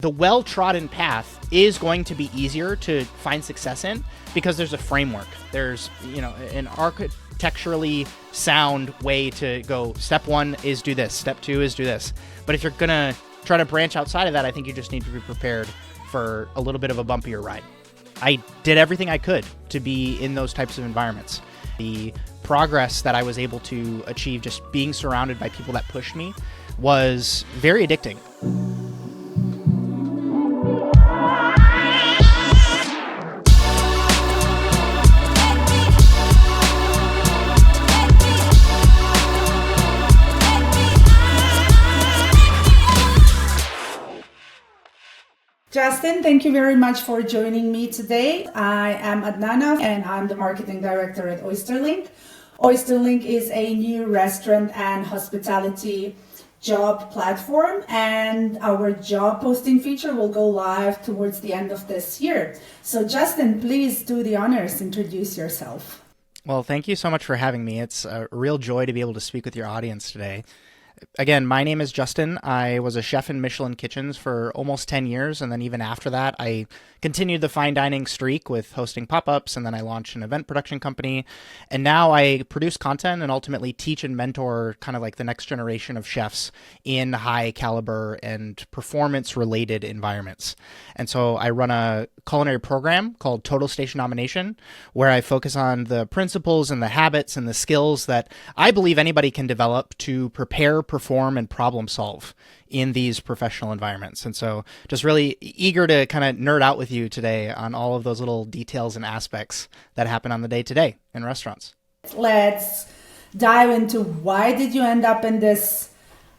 The well-trodden path is going to be easier to find success in because there's a framework. There's, an architecturally sound way to go. Step one is do this. Step two is do this. But if you're going to try to branch outside of that, I think you just need to be prepared for a little bit of a bumpier ride. I did everything I could to be in those types of environments. The progress that I was able to achieve just being surrounded by people that pushed me was very addicting. Justin, thank you very much for joining me today. I am Khanna and I'm the marketing director at OysterLink. OysterLink is a new restaurant and hospitality job platform, and our job posting feature will go live towards the end of this year. So Justin, please do the honors, introduce yourself. Well, thank you so much for having me. It's a real joy to be able to speak with your audience today. Again, my name is Justin. I was a chef in Michelin kitchens for almost 10 years, and then even after that, I continued the fine dining streak with hosting pop-ups, and then I launched an event production company, and now I produce content and ultimately teach and mentor kind of like the next generation of chefs in high caliber and performance-related environments. And so I run a culinary program called Total Station Domination, where I focus on the principles and the habits and the skills that I believe anybody can develop to prepare, perform, and problem solve in these professional environments. And so just really eager to kind of nerd out with you today on all of those little details and aspects that happen on the day-to-day in restaurants. Let's dive into why did you end up in this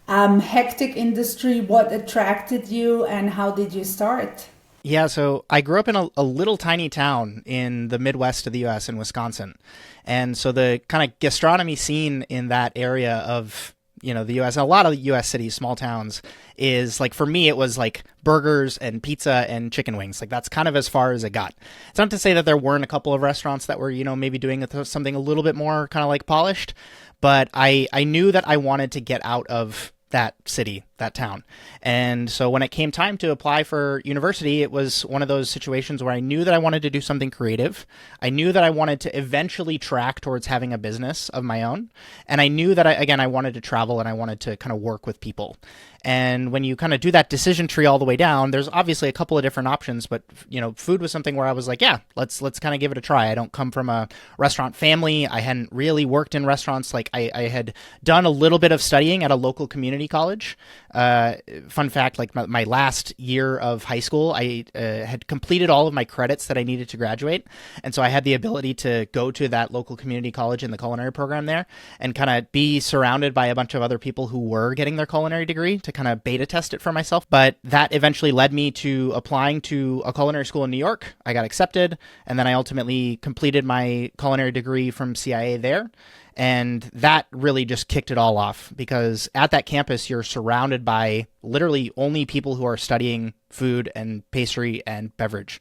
hectic industry? What attracted you and how did you start? Yeah, so I grew up in a little tiny town in the Midwest of the U.S. in Wisconsin. And so the kind of gastronomy scene in that area of the U.S., and a lot of U.S. cities, small towns, is like, for me, it was like burgers and pizza and chicken wings. Like, that's kind of as far as it got. It's not to say that there weren't a couple of restaurants that were, maybe doing something a little bit more kind of like polished, but I knew that I wanted to get out of that city, that town. And so when it came time to apply for university, it was one of those situations where I knew that I wanted to do something creative. I knew that I wanted to eventually track towards having a business of my own. And I knew that I wanted to travel and I wanted to kind of work with people. And when you kind of do that decision tree all the way down, there's obviously a couple of different options, but food was something where I was like, yeah, let's kind of give it a try. I don't come from a restaurant family. I hadn't really worked in restaurants. Like I had done a little bit of studying at a local community college. Fun fact, like my last year of high school, I had completed all of my credits that I needed to graduate. And so I had the ability to go to that local community college in the culinary program there and kind of be surrounded by a bunch of other people who were getting their culinary degree to kind of beta test it for myself. But that eventually led me to applying to a culinary school in New York. I got accepted, and then I ultimately completed my culinary degree from CIA there. And that really just kicked it all off, because at that campus, you're surrounded by literally only people who are studying food and pastry and beverage.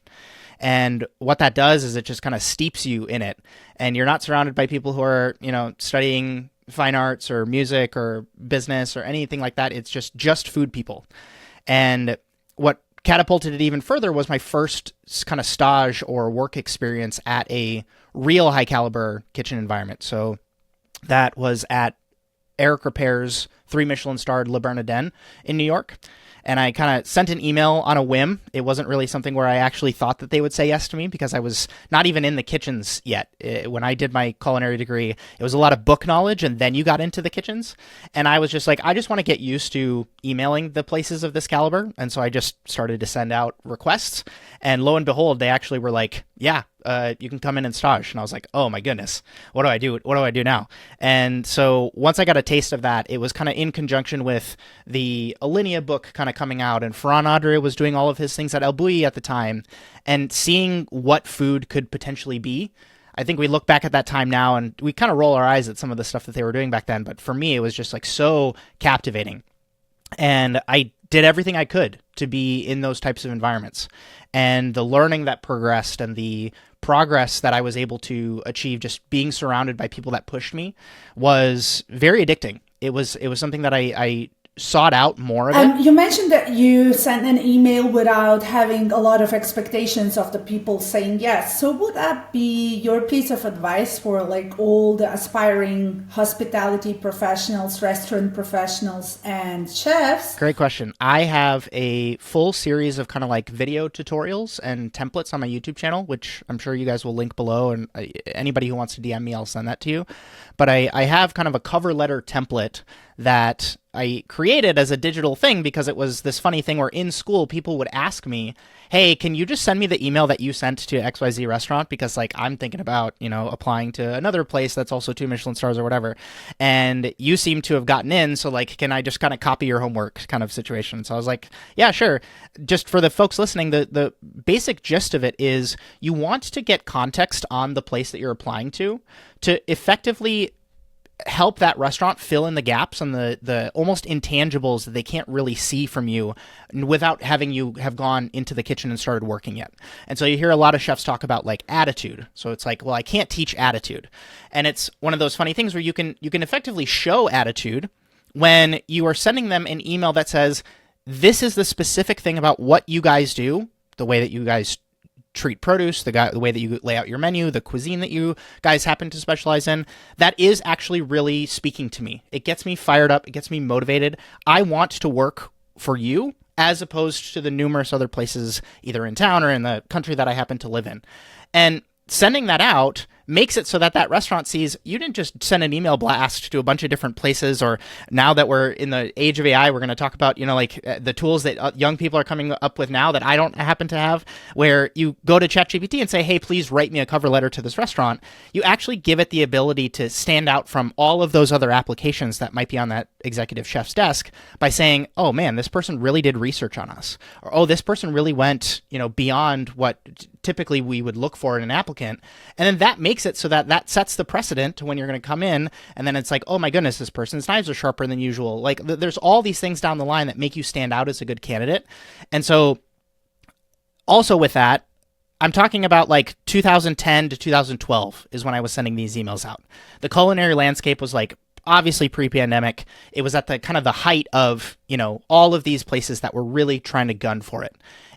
And what that does is it just kind of steeps you in it. And you're not surrounded by people who are, studying fine arts or music or business or anything like that. It's just food people. And what catapulted it even further was my first kind of stage or work experience at a real high caliber kitchen environment. So that was at Eric Repair's 3 Michelin starred Le Bernardin in New York. And I kind of sent an email on a whim. It wasn't really something where I actually thought that they would say yes to me, because I was not even in the kitchens yet. When I did my culinary degree, it was a lot of book knowledge, and then you got into the kitchens. And I was just like, I just want to get used to emailing the places of this caliber. And so I just started to send out requests. And lo and behold, they actually were like, yeah, you can come in and stage. And I was like, oh my goodness, what do I do? What do I do now? And so once I got a taste of that, it was kind of in conjunction with the Alinea book kind of coming out, and Ferran Adrià was doing all of his things at El Bulli at the time, and seeing what food could potentially be. I think we look back at that time now and we kind of roll our eyes at some of the stuff that they were doing back then. But for me, it was just like so captivating. And I did everything I could to be in those types of environments. And the learning that progressed and the progress that I was able to achieve just being surrounded by people that pushed me was very addicting. It was something that I sought out more of it. You mentioned that you sent an email without having a lot of expectations of the people saying yes. So would that be your piece of advice for like all the aspiring hospitality professionals, restaurant professionals, and chefs? Great question. I have a full series of kind of like video tutorials and templates on my YouTube channel, which I'm sure you guys will link below. And anybody who wants to DM me, I'll send that to you. But I have kind of a cover letter template that I created as a digital thing because it was this funny thing where in school people would ask me, hey, can you just send me the email that you sent to XYZ restaurant? Because like I'm thinking about, applying to another place that's also 2 Michelin stars or whatever. And you seem to have gotten in. So like, can I just kind of copy your homework kind of situation? So I was like, yeah, sure. Just for the folks listening, the basic gist of it is you want to get context on the place that you're applying to effectively help that restaurant fill in the gaps and the almost intangibles that they can't really see from you without having you have gone into the kitchen and started working yet. And so you hear a lot of chefs talk about like attitude. So it's like, well, I can't teach attitude. And it's one of those funny things where you can effectively show attitude when you are sending them an email that says, this is the specific thing about what you guys do, the way that you guys treat produce, the way that you lay out your menu, the cuisine that you guys happen to specialize in, that is actually really speaking to me. It gets me fired up. It gets me motivated. I want to work for you as opposed to the numerous other places either in town or in the country that I happen to live in. And sending that out makes it so that that restaurant sees you didn't just send an email blast to a bunch of different places, or now that we're in the age of AI, we're going to talk about, the tools that young people are coming up with now that I don't happen to have, where you go to ChatGPT and say, hey, please write me a cover letter to this restaurant. You actually give it the ability to stand out from all of those other applications that might be on that executive chef's desk by saying, oh man, this person really did research on us. Or, oh, this person really went, beyond what typically we would look for in an applicant. And then that makes it so that sets the precedent to when you're going to come in, and then it's like, oh my goodness, this person's knives are sharper than usual. Like there's all these things down the line that make you stand out as a good candidate. And so also with that, I'm talking about like 2010 to 2012 is when I was sending these emails out. The culinary landscape was like obviously pre-pandemic. It was at the kind of the height of, all of these places that were really trying to gun for it.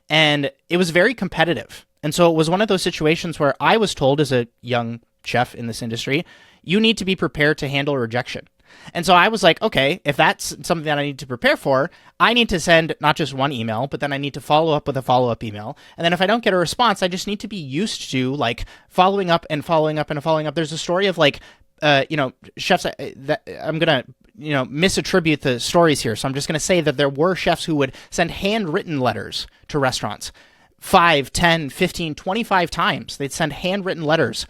And it was very competitive. And so it was one of those situations where I was told as a young chef in this industry, you need to be prepared to handle rejection. And so I was like, okay, if that's something that I need to prepare for, I need to send not just one email, but then I need to follow up with a follow-up email. And then if I don't get a response, I just need to be used to like following up and following up and following up. There's a story of like, chefs that I'm going to, misattribute the stories here. So I'm just going to say that there were chefs who would send handwritten letters to restaurants 5, 10, 15, 25 times. They'd send handwritten letters,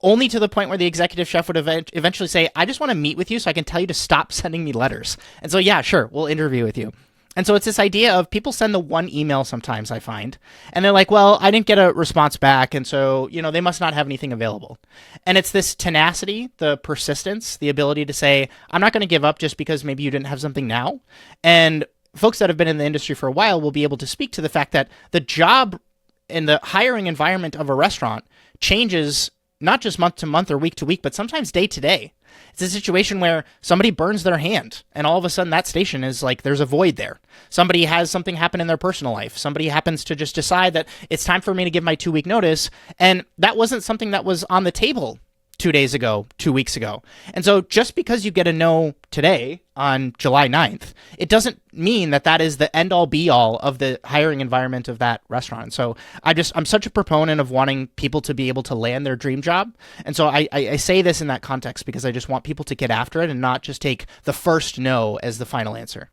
only to the point where the executive chef would eventually say, I just want to meet with you so I can tell you to stop sending me letters. And so, yeah, sure, we'll interview with you. And so it's this idea of people send the one email sometimes, I find, and they're like, well, I didn't get a response back, and so, they must not have anything available. And it's this tenacity, the persistence, the ability to say, I'm not going to give up just because maybe you didn't have something now. And folks that have been in the industry for a while will be able to speak to the fact that the job and the hiring environment of a restaurant changes not just month to month or week to week, but sometimes day to day. It's a situation where somebody burns their hand and all of a sudden that station is like, there's a void there. Somebody has something happen in their personal life. Somebody happens to just decide that it's time for me to give my 2-week notice. And that wasn't something that was on the table 2 days ago, 2 weeks ago. And so just because you get a no today on July 9th, it doesn't mean that that is the end all be all of the hiring environment of that restaurant. So I'm such a proponent of wanting people to be able to land their dream job. And so I say this in that context because I just want people to get after it and not just take the first no as the final answer.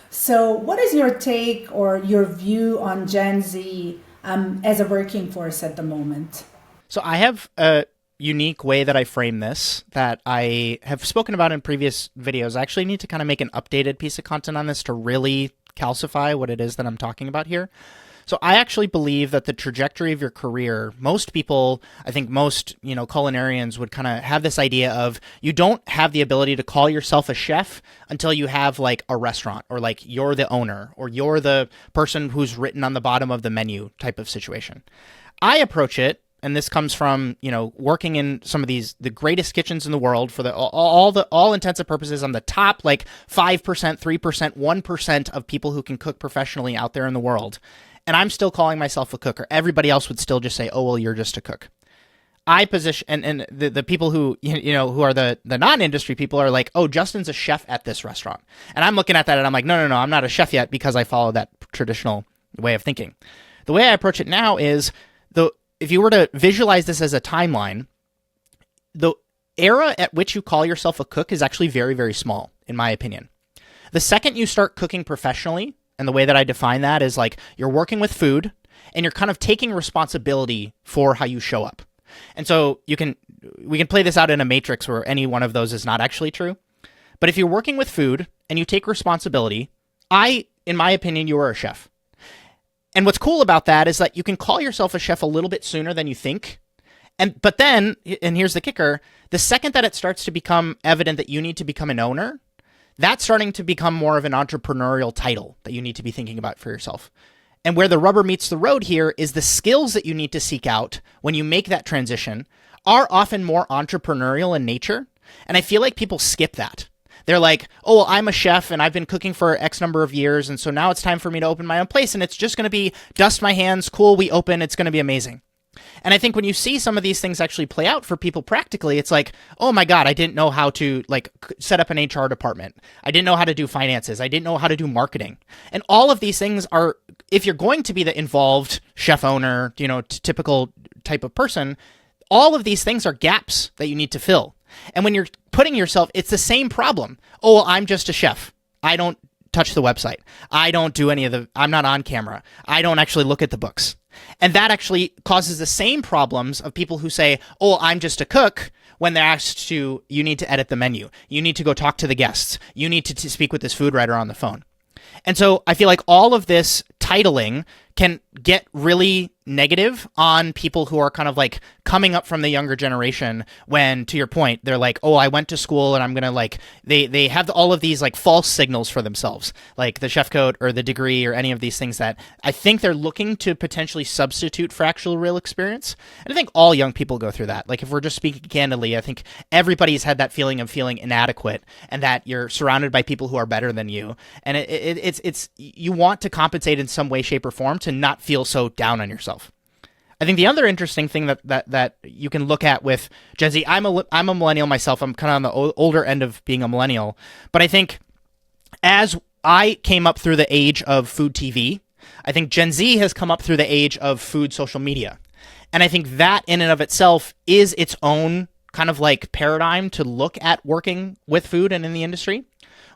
So what is your take or your view on Gen Z as a working force at the moment? So I have a unique way that I frame this that I have spoken about in previous videos. I actually need to kind of make an updated piece of content on this to really calcify what it is that I'm talking about here. So I actually believe that the trajectory of your career, most people, I think most, culinarians would kind of have this idea of you don't have the ability to call yourself a chef until you have like a restaurant or like you're the owner or you're the person who's written on the bottom of the menu type of situation. I approach it and this comes from, working in some of the greatest kitchens in the world for all intents and purposes. I'm the top like 5%, 3%, 1% of people who can cook professionally out there in the world. And I'm still calling myself a cooker. Everybody else would still just say, oh, well, you're just a cook. I position, and the people who, who are the non-industry people are like, oh, Justin's a chef at this restaurant. And I'm looking at that and I'm like, no, I'm not a chef yet because I follow that traditional way of thinking. The way I approach it now is, if you were to visualize this as a timeline, the era at which you call yourself a cook is actually very, very small, in my opinion. The second you start cooking professionally, and the way that I define that is like you're working with food and you're kind of taking responsibility for how you show up. And so we can play this out in a matrix where any one of those is not actually true. But if you're working with food and you take responsibility, in my opinion, you are a chef. And what's cool about that is that you can call yourself a chef a little bit sooner than you think. But then, and here's the kicker, the second that it starts to become evident that you need to become an owner, that's starting to become more of an entrepreneurial title that you need to be thinking about for yourself. And where the rubber meets the road here is the skills that you need to seek out when you make that transition are often more entrepreneurial in nature. And I feel like people skip that. They're like, oh, well, I'm a chef and I've been cooking for X number of years. And so now it's time for me to open my own place. And it's just going to be dust my hands. Cool. We open. It's going to be amazing. And I think when you see some of these things actually play out for people practically, it's like, oh my God, I didn't know how to set up an HR department. I didn't know how to do finances. I didn't know how to do marketing. And all of these things are, if you're going to be the involved chef owner, typical type of person, all of these things are gaps that you need to fill. And when you're putting yourself, it's the same problem. Oh, well, I'm just a chef. I don't touch the website. I don't do I'm not on camera. I don't actually look at the books. And that actually causes the same problems of people who say, oh, I'm just a cook, when they're asked to, you need to edit the menu. You need to go talk to the guests. You need to speak with this food writer on the phone. And so I feel like all of this titling can get really negative on people who are kind of like coming up from the younger generation when, to your point, they're like, oh, I went to school and I'm going to they have all of these like false signals for themselves, like the chef coat or the degree or any of these things that I think they're looking to potentially substitute for actual real experience. And I think all young people go through that. Like if we're just speaking candidly, I think everybody's had that feeling of feeling inadequate and that you're surrounded by people who are better than you. And it's you want to compensate in some way, shape, or form to not feel so down on yourself. I think the other interesting thing that you can look at with Gen Z, I'm a millennial myself. I'm kind of on the older end of being a millennial, but I think as I came up through the age of food TV, I think Gen Z has come up through the age of food social media. And I think that in and of itself is its own kind of like paradigm to look at working with food and in the industry,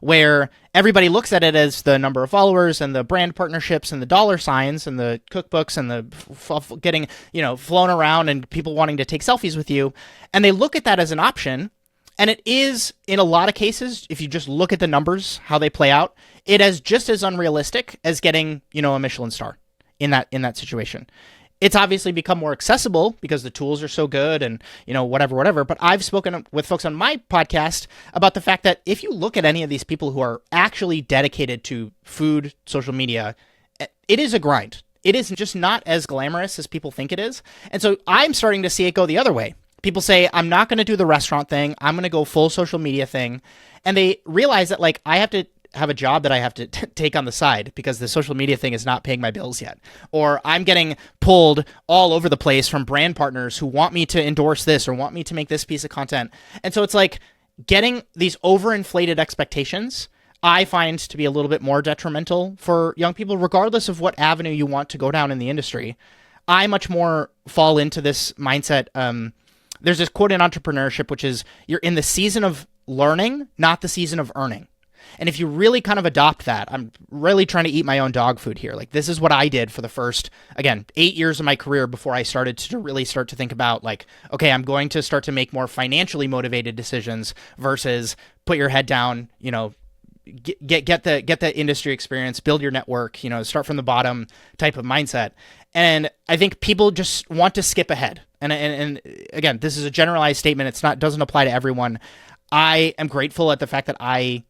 where everybody looks at it as the number of followers and the brand partnerships and the dollar signs and the cookbooks and the getting, flown around and people wanting to take selfies with you. And they look at that as an option. And it is, in a lot of cases, if you just look at the numbers, how they play out, it is just as unrealistic as getting, a Michelin star in that situation. It's obviously become more accessible because the tools are so good and, whatever. But I've spoken with folks on my podcast about the fact that if you look at any of these people who are actually dedicated to food, social media, it is a grind. It is just not as glamorous as people think it is. And so I'm starting to see it go the other way. People say, I'm not going to do the restaurant thing. I'm going to go full social media thing. And they realize that I have to have a job that I have to take on the side because the social media thing is not paying my bills yet. Or I'm getting pulled all over the place from brand partners who want me to endorse this or want me to make this piece of content. And so it's like getting these overinflated expectations, I find to be a little bit more detrimental for young people, regardless of what avenue you want to go down in the industry. I much more fall into this mindset. There's this quote in entrepreneurship, which is you're in the season of learning, not the season of earning. And if you really kind of adopt that, I'm really trying to eat my own dog food here. Like this is what I did for the first, 8 years of my career before I started to really start to think about okay, I'm going to start to make more financially motivated decisions versus put your head down, get the industry experience, build your network, start from the bottom type of mindset. And I think people just want to skip ahead. And again, this is a generalized statement. Doesn't apply to everyone. I am grateful at the fact that I,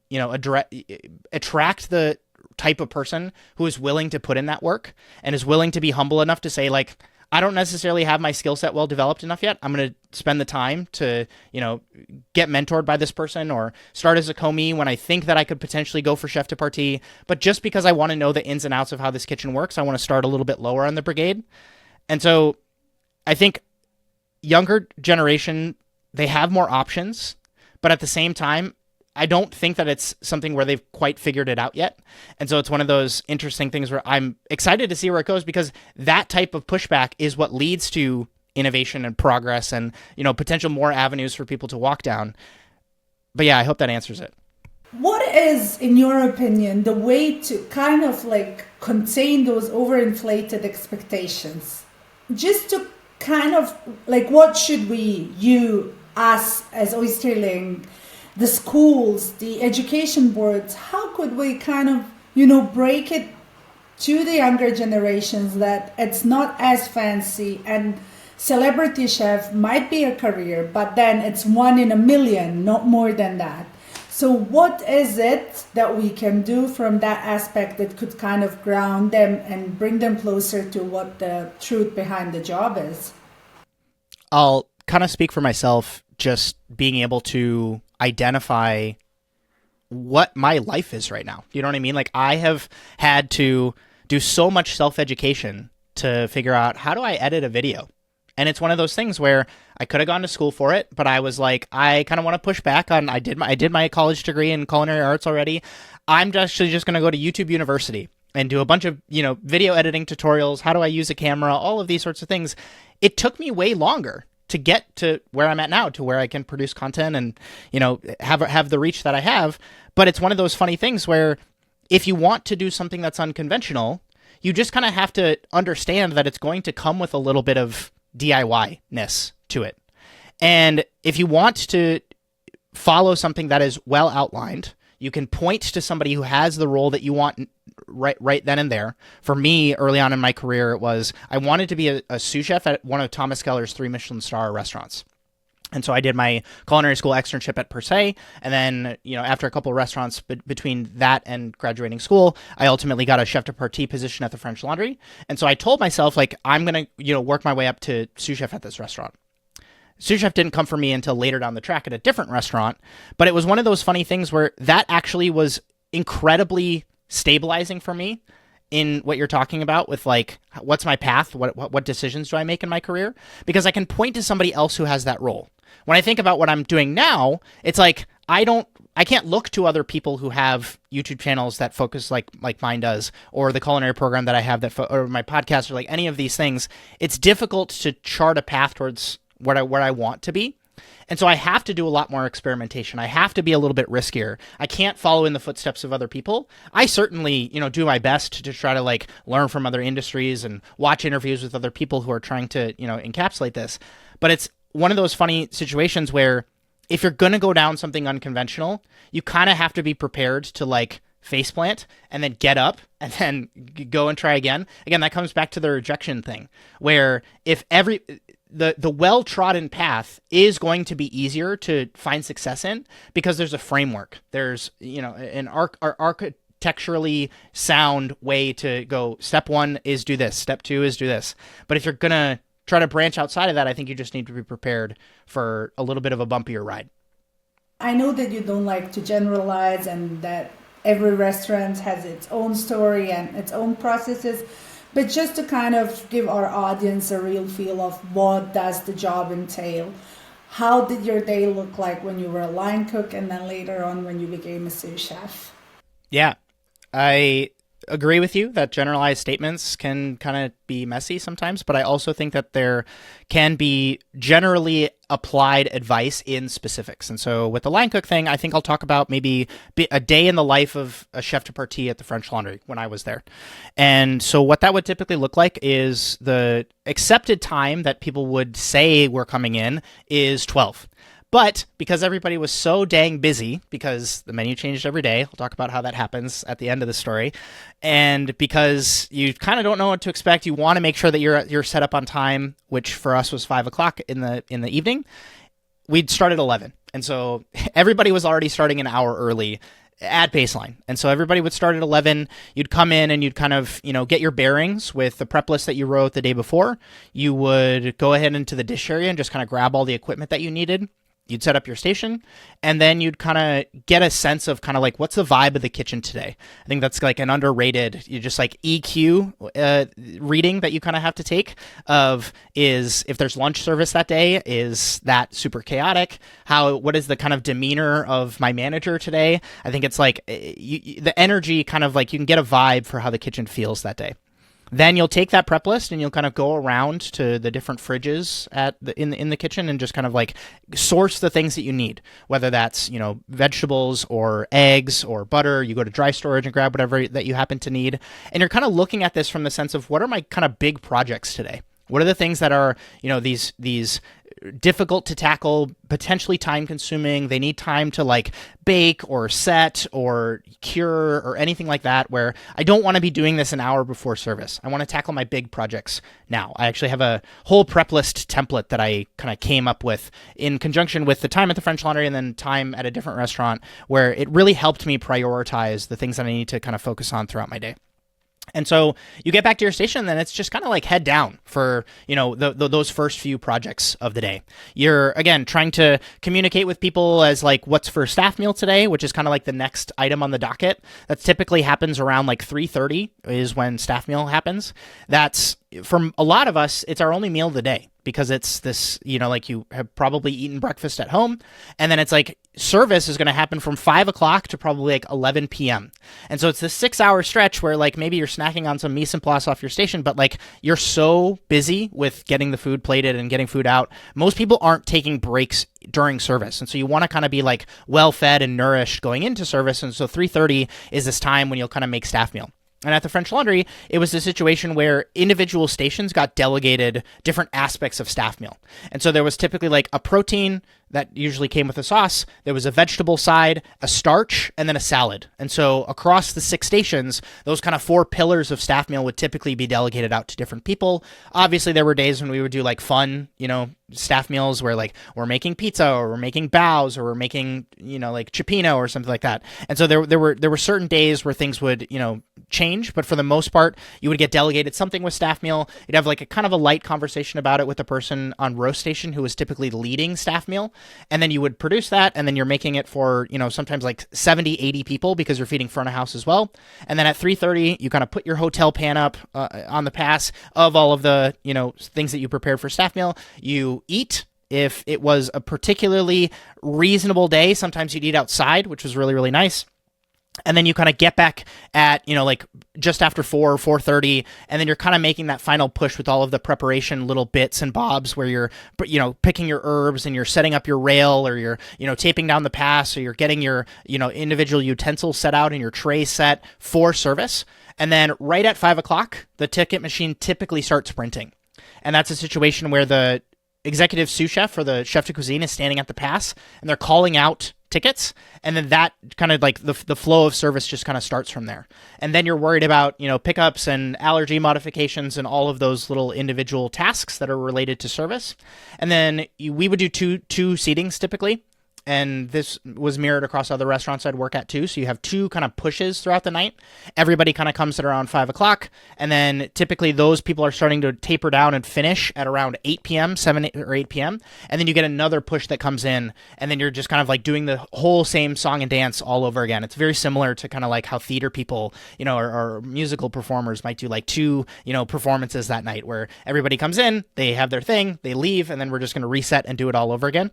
attract the type of person who is willing to put in that work and is willing to be humble enough to say, I'm I don't necessarily have my skill set well developed enough yet. I'm going to spend the time to, get mentored by this person or start as a commis when I think that I could potentially go for chef de partie. But just because I want to know the ins and outs of how this kitchen works, I want to start a little bit lower on the brigade. And so I think younger generation, they have more options, but at the same time, I don't think that it's something where they've quite figured it out yet. And so it's one of those interesting things where I'm excited to see where it goes, because that type of pushback is what leads to innovation and progress and, potential more avenues for people to walk down. But yeah, I hope that answers it. What is, in your opinion, the way to kind of contain those overinflated expectations? Just to kind of what should us as OysterLink, the schools, the education boards, how could we kind of, break it to the younger generations that it's not as fancy, and celebrity chef might be a career, but then it's 1 in a million, not more than that. So what is it that we can do from that aspect that could kind of ground them and bring them closer to what the truth behind the job is? I'll kind of speak for myself, just being able to identify what my life is right now. You know what I mean? I have had to do so much self-education to figure out, how do I edit a video? And it's one of those things where I could have gone to school for it, but I was like, I kind of want to push back on, I did my college degree in culinary arts already. I'm actually just going to go to YouTube University and do a bunch of, video editing tutorials. How do I use a camera? All of these sorts of things. It took me way longer to get to where I'm at now, to where I can produce content and, have the reach that I have. But it's one of those funny things where if you want to do something that's unconventional, you just kind of have to understand that it's going to come with a little bit of DIY-ness to it. And if you want to follow something that is well outlined, you can point to somebody who has the role that you want right then and there. For me, early on in my career, it was I wanted to be a sous chef at one of Thomas Keller's 3 Michelin star restaurants. And so I did my culinary school externship at Per Se, and then, after a couple of restaurants between that and graduating school, I ultimately got a chef de partie position at the French Laundry. And so I told myself, I'm going to, work my way up to sous chef at this restaurant. Sous chef didn't come for me until later down the track at a different restaurant, but it was one of those funny things where that actually was incredibly stabilizing for me in what you're talking about with what's my path? What decisions do I make in my career? Because I can point to somebody else who has that role. When I think about what I'm doing now, it's I can't look to other people who have YouTube channels that focus like mine does, or the culinary program that I have or my podcast, or any of these things. It's difficult to chart a path towards where I want to be. And so I have to do a lot more experimentation. I have to be a little bit riskier. I can't follow in the footsteps of other people. I certainly, do my best to try to learn from other industries and watch interviews with other people who are trying to, encapsulate this. But it's one of those funny situations where if you're going to go down something unconventional, you kind of have to be prepared to faceplant and then get up and then go and try again. Again, that comes back to the rejection thing, where if the well-trodden path is going to be easier to find success in because there's a framework. There's, an architecturally sound way to go. Step 1 is do this. Step 2 is do this. But if you're going to try to branch outside of that, I think you just need to be prepared for a little bit of a bumpier ride. I know that you don't like to generalize and that every restaurant has its own story and its own processes, but just to kind of give our audience a real feel of what does the job entail. How did your day look like when you were a line cook and then later on when you became a sous chef? Yeah, I agree with you that generalized statements can kind of be messy sometimes, but I also think that there can be generally applied advice in specifics. And so with the line cook thing, I think I'll talk about maybe a day in the life of a chef de partie at the French Laundry when I was there. And so what that would typically look like is the accepted time that people would say were coming in is 12. But because everybody was so dang busy, because the menu changed every day, I'll talk about how that happens at the end of the story, and because you kind of don't know what to expect, you want to make sure that you're set up on time, which for us was 5 o'clock in the evening. We'd start at 11, and so everybody was already starting an hour early. at baseline. And so everybody would start at 11. You'd come in and you'd kind of, get your bearings with the prep list that you wrote the day before. You would go ahead into the dish area and just kind of grab all the equipment that you needed. You'd set up your station, and then you'd kind of get a sense of kind of like, what's the vibe of the kitchen today? I think that's like an underrated, you just like EQ reading that you kind of have to take of is if there's lunch service that day, is that super chaotic? What is the kind of demeanor of my manager today? I think it's like the energy kind of like you can get a vibe for how the kitchen feels that day. Then you'll take that prep list and you'll kind of go around to the different fridges in the kitchen and just kind of like source the things that you need, whether that's, vegetables or eggs or butter. You go to dry storage and grab whatever that you happen to need. And you're kind of looking at this from the sense of what are my kind of big projects today? What are the things that are, these difficult to tackle, potentially time consuming? They need time to like bake or set or cure or anything like that, where I don't want to be doing this an hour before service. I want to tackle my big projects now. I actually have a whole prep list template that I kind of came up with in conjunction with the time at the French Laundry and then time at a different restaurant, where it really helped me prioritize the things that I need to kind of focus on throughout my day. And so you get back to your station, and then it's just kind of like head down for, those first few projects of the day. You're, again, trying to communicate with people as like, what's for staff meal today, which is kind of like the next item on the docket. That typically happens around like 3:30 is when staff meal happens. That's, for a lot of us, it's our only meal of the day, because it's this, like you have probably eaten breakfast at home, and then it's like service is going to happen from 5 o'clock to probably like 11 p.m. And so it's this 6-hour stretch where like maybe you're snacking on some mise en place off your station, but like you're so busy with getting the food plated and getting food out. Most people aren't taking breaks during service. And so you want to kind of be like well fed and nourished going into service. And so 3:30 is this time when you'll kind of make staff meal. And at the French Laundry, it was a situation where individual stations got delegated different aspects of staff meal. And so there was typically like a protein that usually came with a sauce. There was a vegetable side, a starch, and then a salad. And so across the 6 stations, those kind of 4 pillars of staff meal would typically be delegated out to different people. Obviously, there were days when we would do like fun, staff meals where like we're making pizza or we're making baos or we're making, like cioppino or something like that. And so there were certain days where things would, change, but for the most part, you would get delegated something with staff meal. You'd have like a kind of a light conversation about it with the person on roast station who was typically leading staff meal. And then you would produce that, and then you're making it for, sometimes like 70, 80 people because you're feeding front of house as well. And then at 3:30, you kind of put your hotel pan up on the pass of all of the, things that you prepared for staff meal. You eat. If it was a particularly reasonable day, sometimes you'd eat outside, which was really, really nice. And then you kind of get back at, like just after 4:30, and then you're kind of making that final push with all of the preparation little bits and bobs where you're, picking your herbs and you're setting up your rail, or you're, taping down the pass, or you're getting your, individual utensils set out and your tray set for service. And then right at 5 o'clock, the ticket machine typically starts sprinting. And that's a situation where the executive sous chef or the chef de cuisine is standing at the pass, and they're calling out tickets, and then that kind of like the flow of service just kind of starts from there. And then you're worried about pickups and allergy modifications and all of those little individual tasks that are related to service. And then we would do two seatings typically, and this was mirrored across other restaurants I'd work at too. So you have 2 kind of pushes throughout the night. Everybody kind of comes at around 5 o'clock, and then typically those people are starting to taper down and finish at around 8 p.m., 7 or 8 p.m., and then you get another push that comes in, and then you're just kind of like doing the whole same song and dance all over again. It's very similar to kind of like how theater people, or musical performers might do like 2, performances that night, where everybody comes in, they have their thing, they leave, and then we're just going to reset and do it all over again.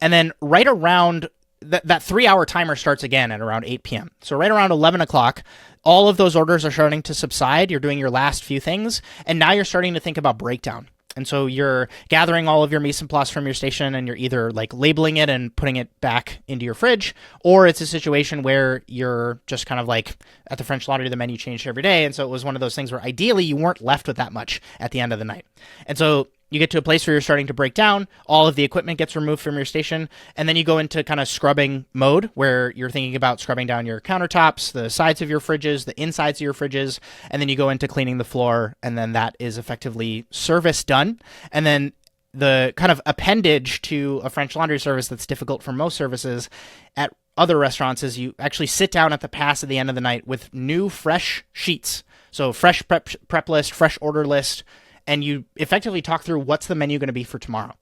And then right around that 3-hour timer starts again at around 8 p.m. So right around 11 o'clock, all of those orders are starting to subside. You're doing your last few things, and now you're starting to think about breakdown. And so you're gathering all of your mise en place from your station, and you're either like labeling it and putting it back into your fridge, or it's a situation where you're just kind of like at the French Laundry, the menu changed every day. And so it was one of those things where ideally you weren't left with that much at the end of the night. And so you get to a place where you're starting to break down, all of the equipment gets removed from your station, and then you go into kind of scrubbing mode where you're thinking about scrubbing down your countertops, the sides of your fridges, the insides of your fridges, and then you go into cleaning the floor, and then that is effectively service done. And then the kind of appendage to a French laundry service that's difficult for most services at other restaurants is you actually sit down at the pass at the end of the night with new, fresh sheets. So fresh prep list, fresh order list, and you effectively talk through what's the menu going to be for tomorrow.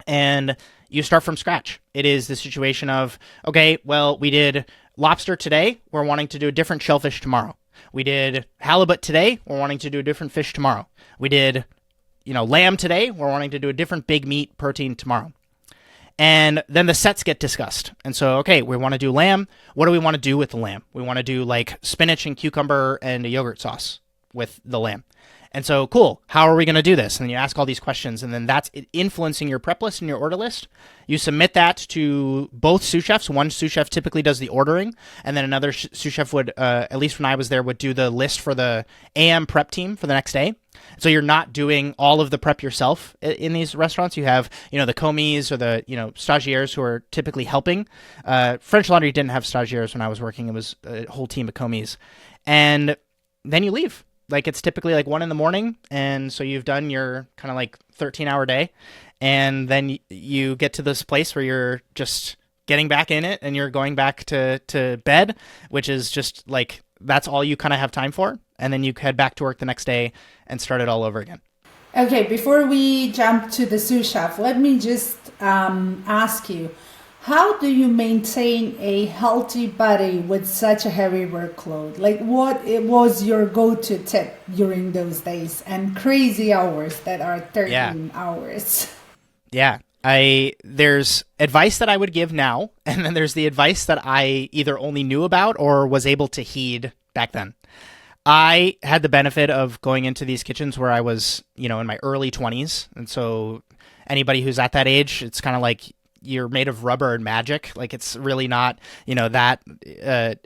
And you start from scratch. It is the situation of, okay, well, we did lobster today. We're wanting to do a different shellfish tomorrow. We did halibut today. We're wanting to do a different fish tomorrow. We did, lamb today. We're wanting to do a different big meat protein tomorrow. And then the sets get discussed. And so, okay, we want to do lamb. What do we want to do with the lamb? We want to do like spinach and cucumber and a yogurt sauce with the lamb. And so, cool, how are we going to do this? And you ask all these questions, and then that's influencing your prep list and your order list. You submit that to both sous chefs. One sous chef typically does the ordering, and then another sous chef would, at least when I was there, would do the list for the AM prep team for the next day. So you're not doing all of the prep yourself in these restaurants. You have, the commis or the, stagiaires who are typically helping. French Laundry didn't have stagiaires when I was working. It was a whole team of commis. And then you leave. Like, it's typically like 1 a.m, and so you've done your kind of like 13-hour day, and then you get to this place where you're just getting back in it, and you're going back to bed, which is just like, that's all you kind of have time for, and then you head back to work the next day and start it all over again. Okay, before we jump to the sous chef, let me just ask you, how do you maintain a healthy body with such a heavy workload? Like, what was your go-to tip during those days and crazy hours that are 13 hours? Yeah. There's advice that I would give now, and then there's the advice that I either only knew about or was able to heed back then. I had the benefit of going into these kitchens where I was, in my early 20s. And so anybody who's at that age, it's kind of like you're made of rubber and magic. Like, it's really not, that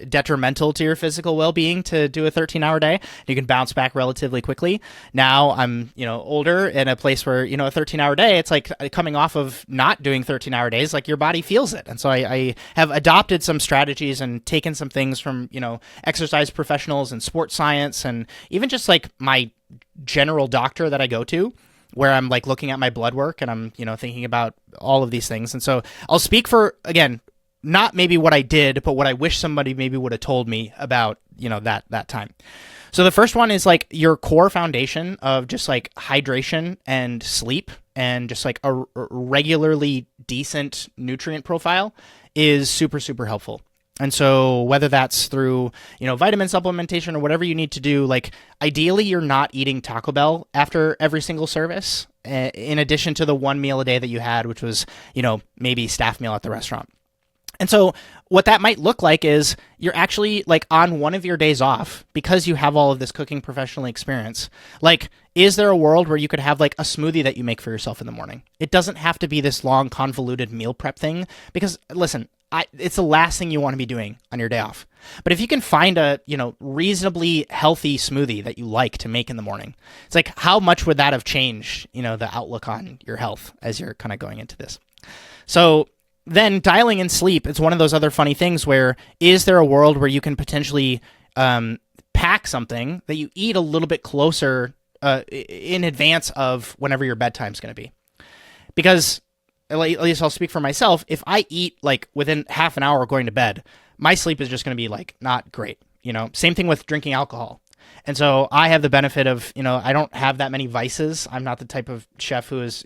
detrimental to your physical well-being to do a 13-hour day. You can bounce back relatively quickly. Now I'm, older in a place where, a 13-hour day, it's like coming off of not doing 13-hour days, like your body feels it. And so I have adopted some strategies and taken some things from, exercise professionals and sports science, and even just like my general doctor that I go to, where I'm like looking at my blood work and I'm, thinking about all of these things. And so I'll speak for, again, not maybe what I did, but what I wish somebody maybe would have told me about, that time. So the first one is like your core foundation of just like hydration and sleep and just like a regularly decent nutrient profile is super, super helpful. And so whether that's through, vitamin supplementation or whatever you need to do, like ideally you're not eating Taco Bell after every single service, in addition to the one meal a day that you had, which was, maybe staff meal at the restaurant. And so what that might look like is you're actually like on one of your days off, because you have all of this cooking professional experience. Like, is there a world where you could have like a smoothie that you make for yourself in the morning? It doesn't have to be this long convoluted meal prep thing, because listen, it's the last thing you want to be doing on your day off. But if you can find a, reasonably healthy smoothie that you like to make in the morning, it's like, how much would that have changed, the outlook on your health as you're kind of going into this? So then dialing in sleep, it's one of those other funny things where, is there a world where you can potentially pack something that you eat a little bit closer in advance of whenever your bedtime's going to be? Because at least I'll speak for myself, if I eat like within half an hour of going to bed, my sleep is just going to be like not great, Same thing with drinking alcohol. And so I have the benefit of, I don't have that many vices. I'm not the type of chef who is,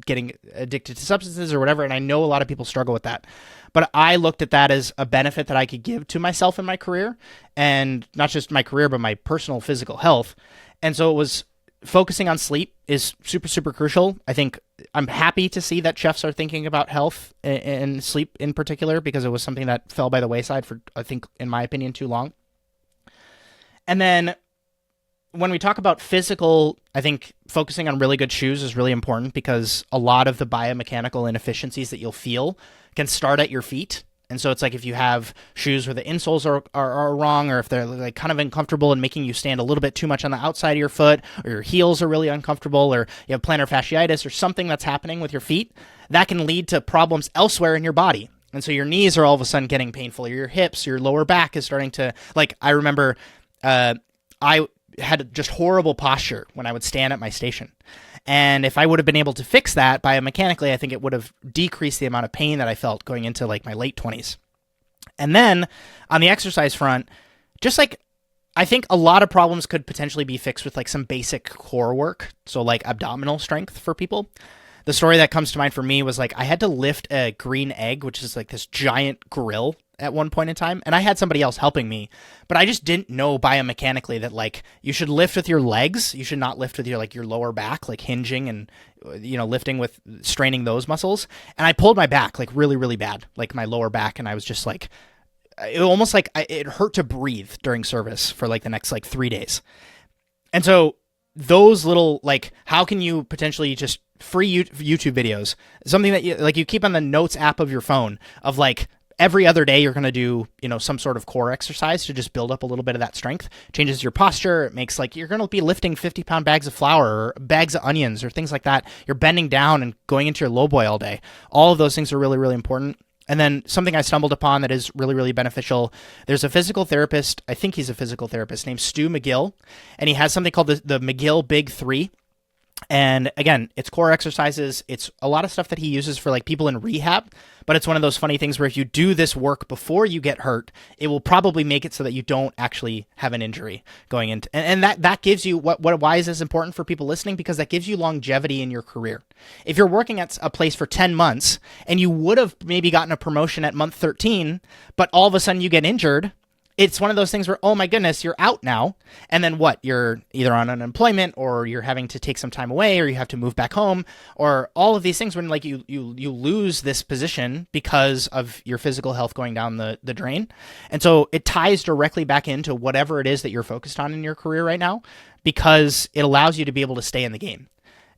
getting addicted to substances or whatever. And I know a lot of people struggle with that. But I looked at that as a benefit that I could give to myself in my career, and not just my career, but my personal physical health. And so it was focusing on sleep is super, super crucial. I think I'm happy to see that chefs are thinking about health and sleep in particular, because it was something that fell by the wayside for, I think, in my opinion, too long. And then when we talk about physical, I think focusing on really good shoes is really important, because a lot of the biomechanical inefficiencies that you'll feel can start at your feet. And so it's like, if you have shoes where the insoles are wrong, or if they're like kind of uncomfortable and making you stand a little bit too much on the outside of your foot, or your heels are really uncomfortable, or you have plantar fasciitis or something that's happening with your feet, that can lead to problems elsewhere in your body. And so your knees are all of a sudden getting painful, or your hips, your lower back is starting to, like, I remember had just horrible posture when I would stand at my station. And if I would have been able to fix that biomechanically, I think it would have decreased the amount of pain that I felt going into like my late 20s. And then on the exercise front, just like I think a lot of problems could potentially be fixed with like some basic core work. So like abdominal strength for people. The story that comes to mind for me was like I had to lift a green egg, which is like this giant grill at one point in time. And I had somebody else helping me, but I just didn't know biomechanically that like you should lift with your legs. You should not lift with your lower back, like hinging and, lifting with straining those muscles. And I pulled my back like really, really bad, like my lower back. And I was just like, it almost like it hurt to breathe during service for like the next like 3 days. And so those little, like, how can you potentially just free YouTube videos, something that you keep on the notes app of your phone of like every other day you're going to do, some sort of core exercise to just build up a little bit of that strength, changes your posture. It makes like you're going to be lifting 50-pound bags of flour or bags of onions or things like that. You're bending down and going into your low boy all day. All of those things are really, really important. And then something I stumbled upon that is really, really beneficial. There's a physical therapist, I think he's a physical therapist, named Stu McGill, and he has something called the McGill Big 3. And again, it's core exercises. It's a lot of stuff that he uses for like people in rehab, but it's one of those funny things where if you do this work before you get hurt, it will probably make it so that you don't actually have an injury going into, and that gives you why is this important for people listening? Because that gives you longevity in your career. If you're working at a place for 10 months and you would have maybe gotten a promotion at month 13, but all of a sudden you get injured, it's one of those things where, oh my goodness, you're out now. And then what? You're either on unemployment or you're having to take some time away or you have to move back home or all of these things when like you lose this position because of your physical health going down the drain. And so it ties directly back into whatever it is that you're focused on in your career right now because it allows you to be able to stay in the game.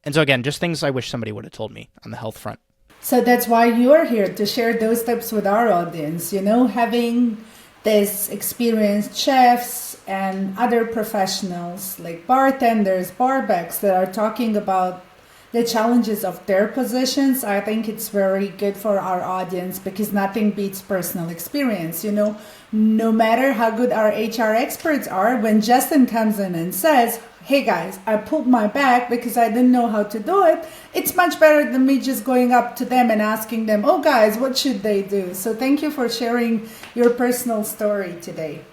And so again, just things I wish somebody would have told me on the health front. So that's why you're here, to share those tips with our audience, having this experienced chefs and other professionals like bartenders, barbacks that are talking about the challenges of their positions. I think it's very good for our audience because nothing beats personal experience. No matter how good our HR experts are, when Justin comes in and says, hey guys, I pulled my back because I didn't know how to do it, it's much better than me just going up to them and asking them, oh guys, what should they do? So thank you for sharing your personal story today.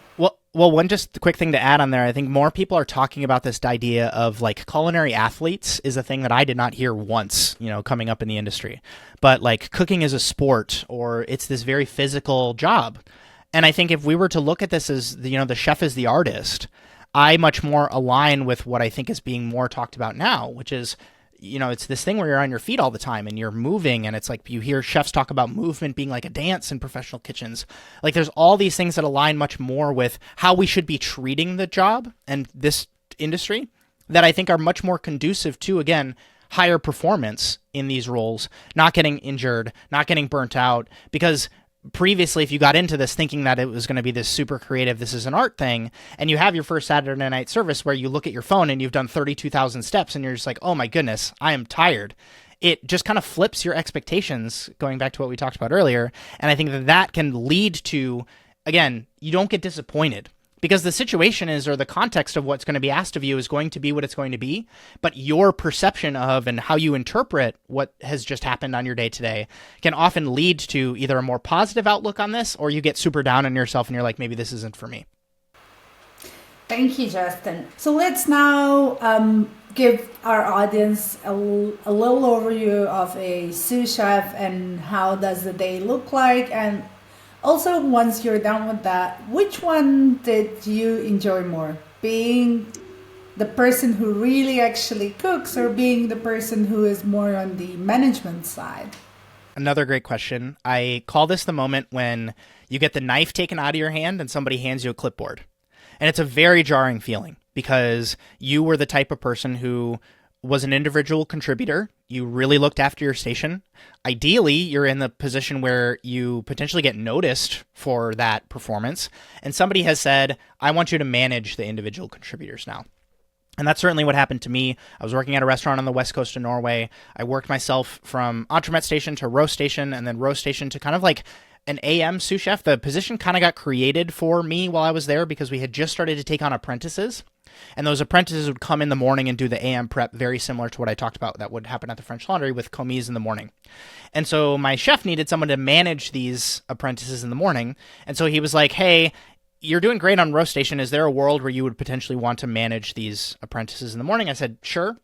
Well, one just quick thing to add on there, I think more people are talking about this idea of like culinary athletes is a thing that I did not hear once, coming up in the industry. But like cooking is a sport or it's this very physical job. And I think if we were to look at this as, the chef is the artist, I much more align with what I think is being more talked about now, which is, it's this thing where you're on your feet all the time and you're moving. And it's like you hear chefs talk about movement being like a dance in professional kitchens. Like there's all these things that align much more with how we should be treating the job and this industry that I think are much more conducive to, again, higher performance in these roles, not getting injured, not getting burnt out. Because previously, if you got into this thinking that it was going to be this super creative, this is an art thing, and you have your first Saturday night service where you look at your phone and you've done 32,000 steps and you're just like, oh my goodness, I am tired. It just kind of flips your expectations, going back to what we talked about earlier. And I think that can lead to, again, you don't get disappointed because the situation is, or the context of what's going to be asked of you is going to be what it's going to be. But your perception of and how you interpret what has just happened on your day today can often lead to either a more positive outlook on this, or you get super down on yourself and you're like, maybe this isn't for me. Thank you, Justin. So let's now give our audience a little overview of a sous chef and how does the day look like. And also, once you're done with that, which one did you enjoy more? Being the person who really actually cooks or being the person who is more on the management side? Another great question. I call this the moment when you get the knife taken out of your hand and somebody hands you a clipboard. And it's a very jarring feeling because you were the type of person who was an individual contributor. You really looked after your station. Ideally, you're in the position where you potentially get noticed for that performance. And somebody has said, I want you to manage the individual contributors now. And that's certainly what happened to me. I was working at a restaurant on the west coast of Norway. I worked myself from entremet station to roast station and then roast station to kind of like an AM sous chef. The position kind of got created for me while I was there because we had just started to take on apprentices. And those apprentices would come in the morning and do the AM prep, very similar to what I talked about that would happen at the French Laundry with commis in the morning. And so my chef needed someone to manage these apprentices in the morning. And so he was like, hey, you're doing great on roast station. Is there a world where you would potentially want to manage these apprentices in the morning? I said, sure.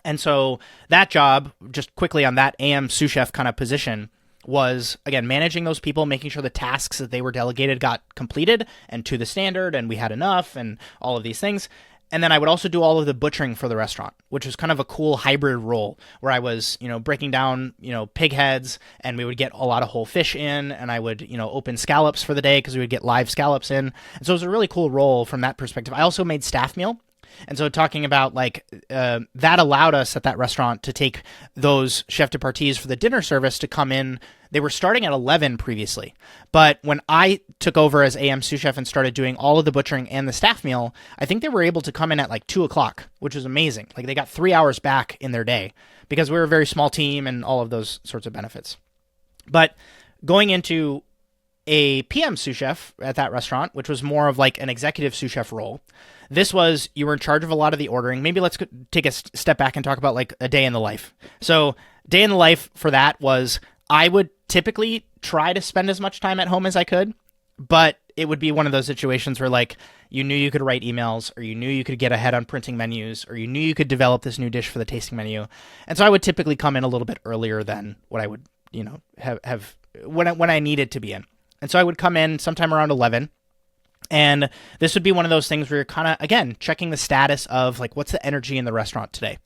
And so that job, just quickly on that AM sous chef kind of position, was, again, managing those people, making sure the tasks that they were delegated got completed and to the standard, and we had enough, and all of these things. And then I would also do all of the butchering for the restaurant, which was kind of a cool hybrid role where I was, breaking down, pig heads, and we would get a lot of whole fish in, and I would, open scallops for the day because we would get live scallops in. And so it was a really cool role from that perspective. I also made staff meal. And so talking about that allowed us at that restaurant to take those chef de parties for the dinner service to come in. They were starting at 11 previously. But when I took over as AM sous chef and started doing all of the butchering and the staff meal, I think they were able to come in at 2 o'clock, which was amazing. They got 3 hours back in their day because we were a very small team and all of those sorts of benefits. But going into a PM sous chef at that restaurant, which was more of an executive sous chef role. This was, you were in charge of a lot of the ordering. Maybe let's take a step back and talk about a day in the life. So day in the life for that was, I would typically try to spend as much time at home as I could, but it would be one of those situations where you knew you could write emails, or you knew you could get ahead on printing menus, or you knew you could develop this new dish for the tasting menu. And so I would typically come in a little bit earlier than what I would, have when I needed to be in. And so I would come in sometime around 11. And this would be one of those things where you're kind of, again, checking the status of what's the energy in the restaurant today?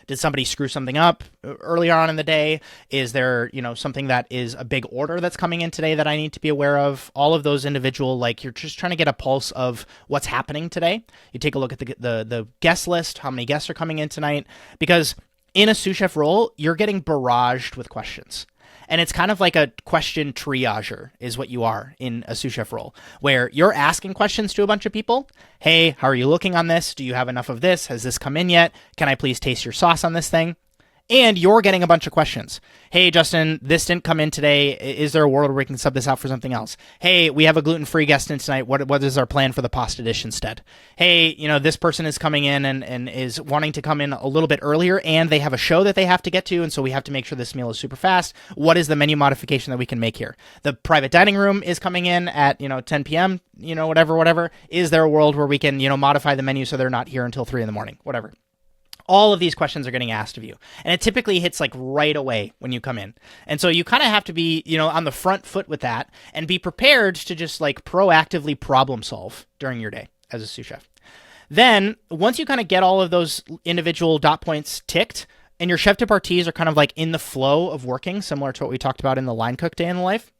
Did somebody screw something up earlier on in the day? Is there, something that is a big order that's coming in today that I need to be aware of? All of those individual, you're just trying to get a pulse of what's happening today. You take a look at the guest list, how many guests are coming in tonight, because in a sous chef role, you're getting barraged with questions. And it's kind of like a question triager is what you are in a sous chef role, where you're asking questions to a bunch of people. Hey, how are you looking on this? Do you have enough of this? Has this come in yet? Can I please taste your sauce on this thing? And you're getting a bunch of questions. Hey, Justin, this didn't come in today. Is there a world where we can sub this out for something else? Hey, we have a gluten-free guest in tonight. What is our plan for the pasta dish instead? Hey, this person is coming in and is wanting to come in a little bit earlier, and they have a show that they have to get to, and so we have to make sure this meal is super fast. What is the menu modification that we can make here? The private dining room is coming in at 10 p.m., whatever. Is there a world where we can, modify the menu so they're not here until 3 in the morning? Whatever. All of these questions are getting asked of you. And it typically hits right away when you come in. And so you kind of have to be, on the front foot with that and be prepared to just proactively problem solve during your day as a sous chef. Then once you kind of get all of those individual dot points ticked and your chef de parties are kind of in the flow of working, similar to what we talked about in the line cook day in the life,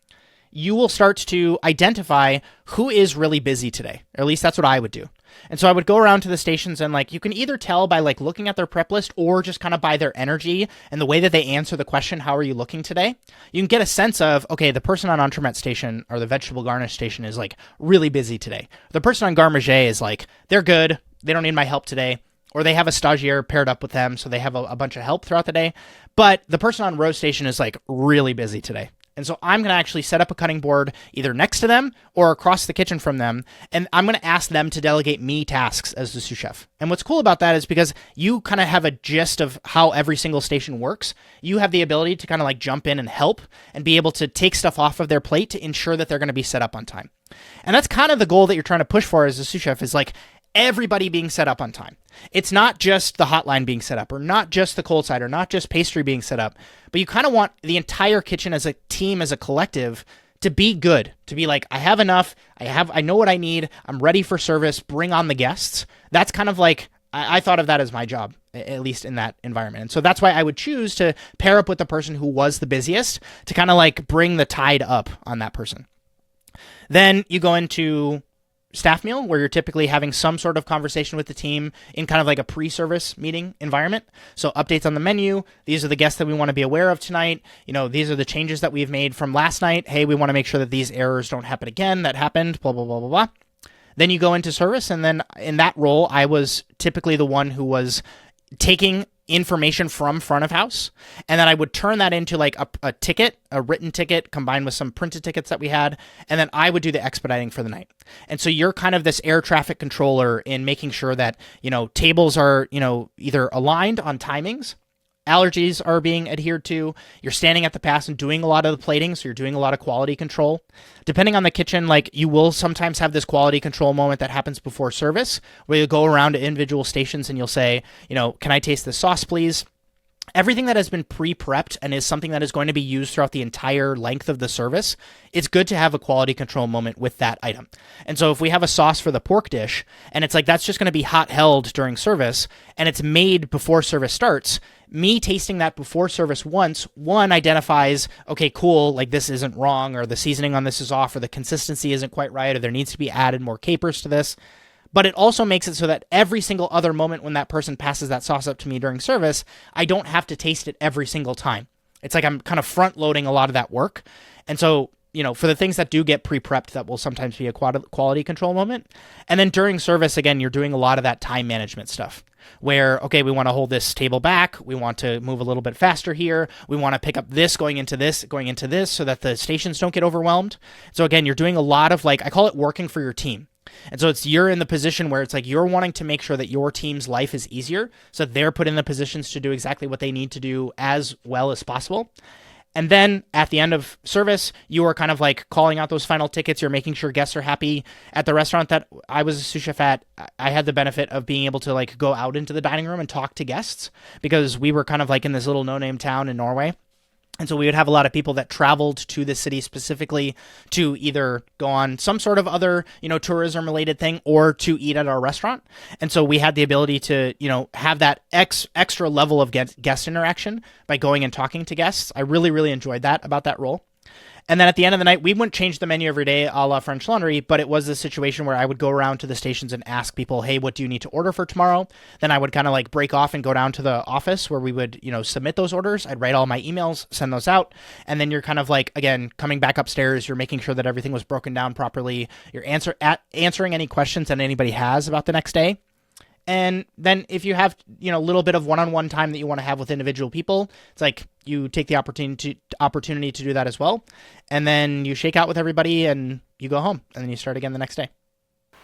you will start to identify who is really busy today. Or at least that's what I would do. And so I would go around to the stations and you can either tell by looking at their prep list or just kind of by their energy and the way that they answer the question, how are you looking today? You can get a sense of, okay, the person on entremet station or the vegetable garnish station is really busy today. The person on garde manger is they're good. They don't need my help today. Or they have a stagiaire paired up with them, so they have a bunch of help throughout the day. But the person on roast station is really busy today. And so I'm going to actually set up a cutting board either next to them or across the kitchen from them. And I'm going to ask them to delegate me tasks as the sous chef. And what's cool about that is because you kind of have a gist of how every single station works. You have the ability to kind of jump in and help and be able to take stuff off of their plate to ensure that they're going to be set up on time. And that's kind of the goal that you're trying to push for as a sous chef is everybody being set up on time. It's not just the hotline being set up or not just the cold side or not just pastry being set up, but you kind of want the entire kitchen as a team, as a collective to be good, to be I have enough. I know what I need. I'm ready for service. Bring on the guests. That's kind of I thought of that as my job, at least in that environment. And so that's why I would choose to pair up with the person who was the busiest to kind of bring the tide up on that person. Then you go into staff meal where you're typically having some sort of conversation with the team in kind of a pre-service meeting environment. So updates on the menu. These are the guests that we want to be aware of tonight. These are the changes that we've made from last night. Hey, we want to make sure that these errors don't happen again. That happened, blah, blah, blah, blah, blah. Then you go into service. And then in that role, I was typically the one who was taking information from front of house, and then I would turn that into like a ticket, a written ticket combined with some printed tickets that we had, and then I would do the expediting for the night. And so you're kind of this air traffic controller in making sure that, tables are, either aligned on timings, allergies are being adhered to, you're standing at the pass and doing a lot of the plating, so you're doing a lot of quality control. Depending on the kitchen, like you will sometimes have this quality control moment that happens before service, where you'll go around to individual stations and you'll say, can I taste this sauce, please? Everything that has been pre-prepped and is something that is going to be used throughout the entire length of the service, it's good to have a quality control moment with that item. And so if we have a sauce for the pork dish, and it's like that's just going to be hot held during service, and it's made before service starts, me tasting that before service once, one identifies, okay, cool, like this isn't wrong, or the seasoning on this is off, or the consistency isn't quite right, or there needs to be added more capers to this. But it also makes it so that every single other moment when that person passes that sauce up to me during service, I don't have to taste it every single time. It's like I'm kind of front loading a lot of that work. And so, for the things that do get pre-prepped, that will sometimes be a quality control moment. And then during service, again, you're doing a lot of that time management stuff where, okay, we want to hold this table back. We want to move a little bit faster here. We want to pick up this, going into this, so that the stations don't get overwhelmed. So again, you're doing a lot of I call it working for your team. And so you're in the position where it's like you're wanting to make sure that your team's life is easier, so they're put in the positions to do exactly what they need to do as well as possible. And then at the end of service, you are kind of like calling out those final tickets. You're making sure guests are happy. At the restaurant that I was a sous chef at, I had the benefit of being able to go out into the dining room and talk to guests, because we were kind of in this little no-name town in Norway. And so we would have a lot of people that traveled to the city specifically to either go on some sort of other, tourism related thing, or to eat at our restaurant. And so we had the ability to, have that extra level of guest interaction by going and talking to guests. I really, really enjoyed that about that role. And then at the end of the night, we wouldn't change the menu every day a la French Laundry, but it was a situation where I would go around to the stations and ask people, hey, what do you need to order for tomorrow? Then I would kind of break off and go down to the office where we would, submit those orders. I'd write all my emails, send those out. And then you're kind of again, coming back upstairs, you're making sure that everything was broken down properly. You're answering any questions that anybody has about the next day. And then if you have, a little bit of one-on-one time that you want to have with individual people, it's like you take the opportunity to do that as well. And then you shake out with everybody and you go home, and then you start again the next day.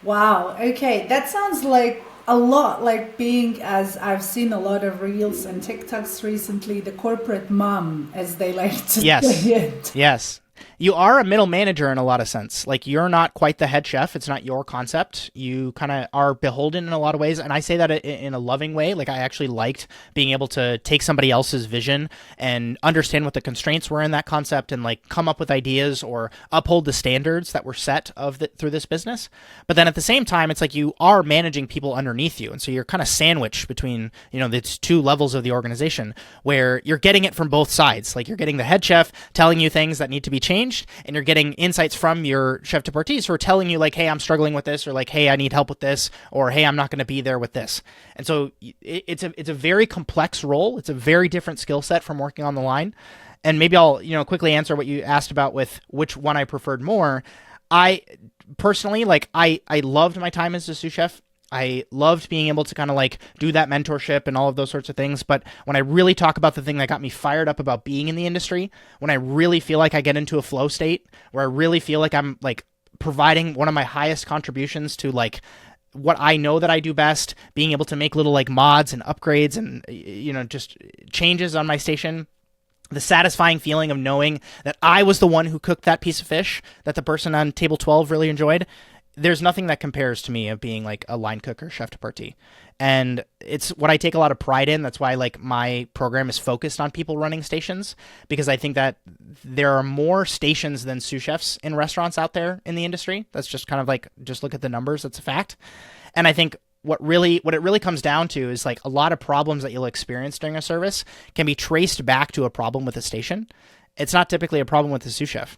Wow. Okay. That sounds like a lot like being, as I've seen a lot of reels and TikToks recently, the corporate mom, as they like to say it. Yes. You are a middle manager in a lot of sense. You're not quite the head chef. It's not your concept. You kind of are beholden in a lot of ways. And I say that in a loving way. I actually liked being able to take somebody else's vision and understand what the constraints were in that concept and come up with ideas or uphold the standards that were set through this business. But then at the same time, it's you are managing people underneath you. And so you're kind of sandwiched between, the two levels of the organization where you're getting it from both sides. You're getting the head chef telling you things that need to be changed, and you're getting insights from your chef de partie who are telling you hey, I'm struggling with this, or hey, I need help with this, or hey, I'm not going to be there with this. And so it's a very complex role. It's a very different skill set from working on the line. And maybe I'll quickly answer what you asked about with which one I preferred more. I personally I loved my time as a sous chef. I loved being able to kind of do that mentorship and all of those sorts of things. But when I really talk about the thing that got me fired up about being in the industry, when I really feel I get into a flow state where I really feel I'm providing one of my highest contributions to what I know that I do best, being able to make little mods and upgrades and, just changes on my station. The satisfying feeling of knowing that I was the one who cooked that piece of fish that the person on table 12 really enjoyed. There's nothing that compares to me of being a line cook or chef de partie. And it's what I take a lot of pride in. That's why my program is focused on people running stations, because I think that there are more stations than sous chefs in restaurants out there in the industry. That's just kind of just look at the numbers. That's a fact. And I think what it really comes down to is a lot of problems that you'll experience during a service can be traced back to a problem with a station. It's not typically a problem with the sous chef.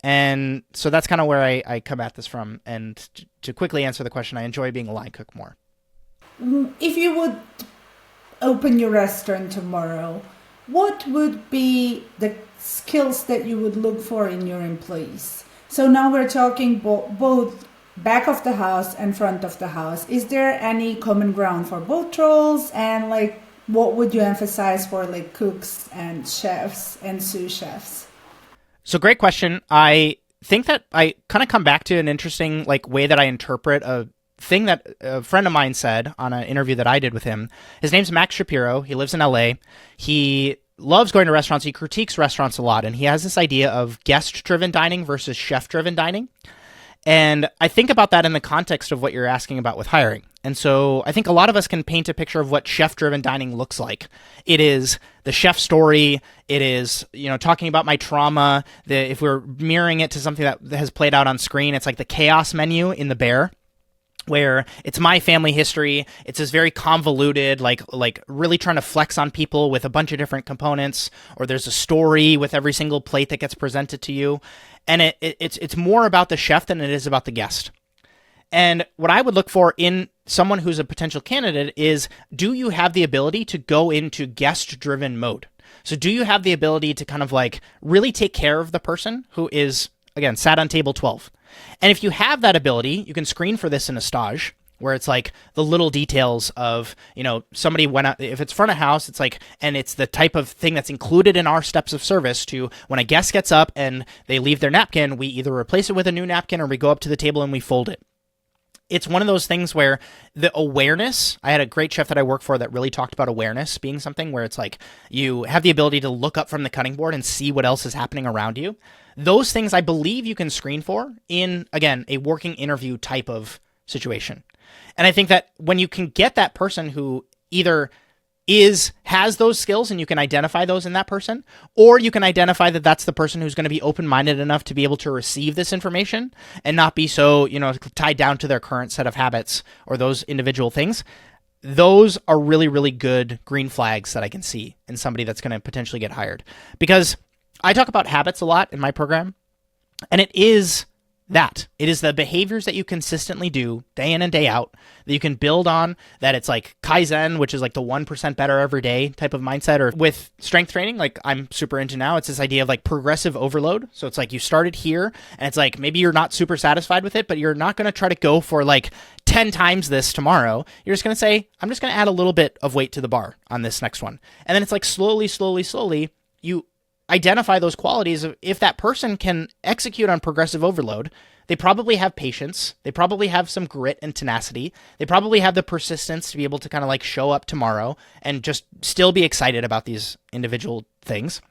And so that's kind of where I come at this from. And to quickly answer the question, I enjoy being a line cook more. If you would open your restaurant tomorrow, what would be the skills that you would look for in your employees? So now we're talking both back of the house and front of the house. Is there any common ground for both roles? And what would you emphasize for like cooks and chefs and sous chefs? So great question. I think that I kind of come back to an interesting like way that I interpret a thing that a friend of mine said on an interview that I did with him. His name's Max Shapiro. He lives in LA. He loves going to restaurants. He critiques restaurants a lot, and he has this idea of guest-driven dining versus chef-driven dining. And I think about that in the context of what you're asking about with hiring. And so I think a lot of us can paint a picture of what chef-driven dining looks like. It is the chef story. It is, talking about my trauma. If we're mirroring it to something that has played out on screen, it's like the chaos menu in The Bear, where it's my family history. It's this very convoluted, like really trying to flex on people with a bunch of different components, or there's a story with every single plate that gets presented to you. And it's more about the chef than it is about the guest. And what I would look for in someone who's a potential candidate is, do you have the ability to go into guest-driven mode? So do you have the ability to kind of like really take care of the person who is, again, sat on table 12? And if you have that ability, you can screen for this in a stage, where it's like the little details of, somebody went out, if it's front of house, it's like, and it's the type of thing that's included in our steps of service to when a guest gets up and they leave their napkin, we either replace it with a new napkin or we go up to the table and we fold it. It's one of those things where the awareness, I had a great chef that I work for that really talked about awareness being something where it's like you have the ability to look up from the cutting board and see what else is happening around you. Those things I believe you can screen for in, again, a working interview type of situation. And I think that when you can get that person who either has those skills and you can identify those in that person, or you can identify that that's the person who's going to be open-minded enough to be able to receive this information and not be so, tied down to their current set of habits or those individual things. Those are really, really good green flags that I can see in somebody that's going to potentially get hired. Because I talk about habits a lot in my program, and it is that. It is the behaviors that you consistently do day in and day out that you can build on, that it's like Kaizen, which is like the 1% better every day type of mindset, or with strength training, like I'm super into now, it's this idea of like progressive overload. So it's like you started here and it's like maybe you're not super satisfied with it, but you're not going to try to go for like 10 times this tomorrow. You're just going to say, I'm just going to add a little bit of weight to the bar on this next one. And then it's like slowly, you identify those qualities of if that person can execute on progressive overload. They probably have patience. They probably have some grit and tenacity. They probably have the persistence to be able to kind of like show up tomorrow and just still be excited about these individual things.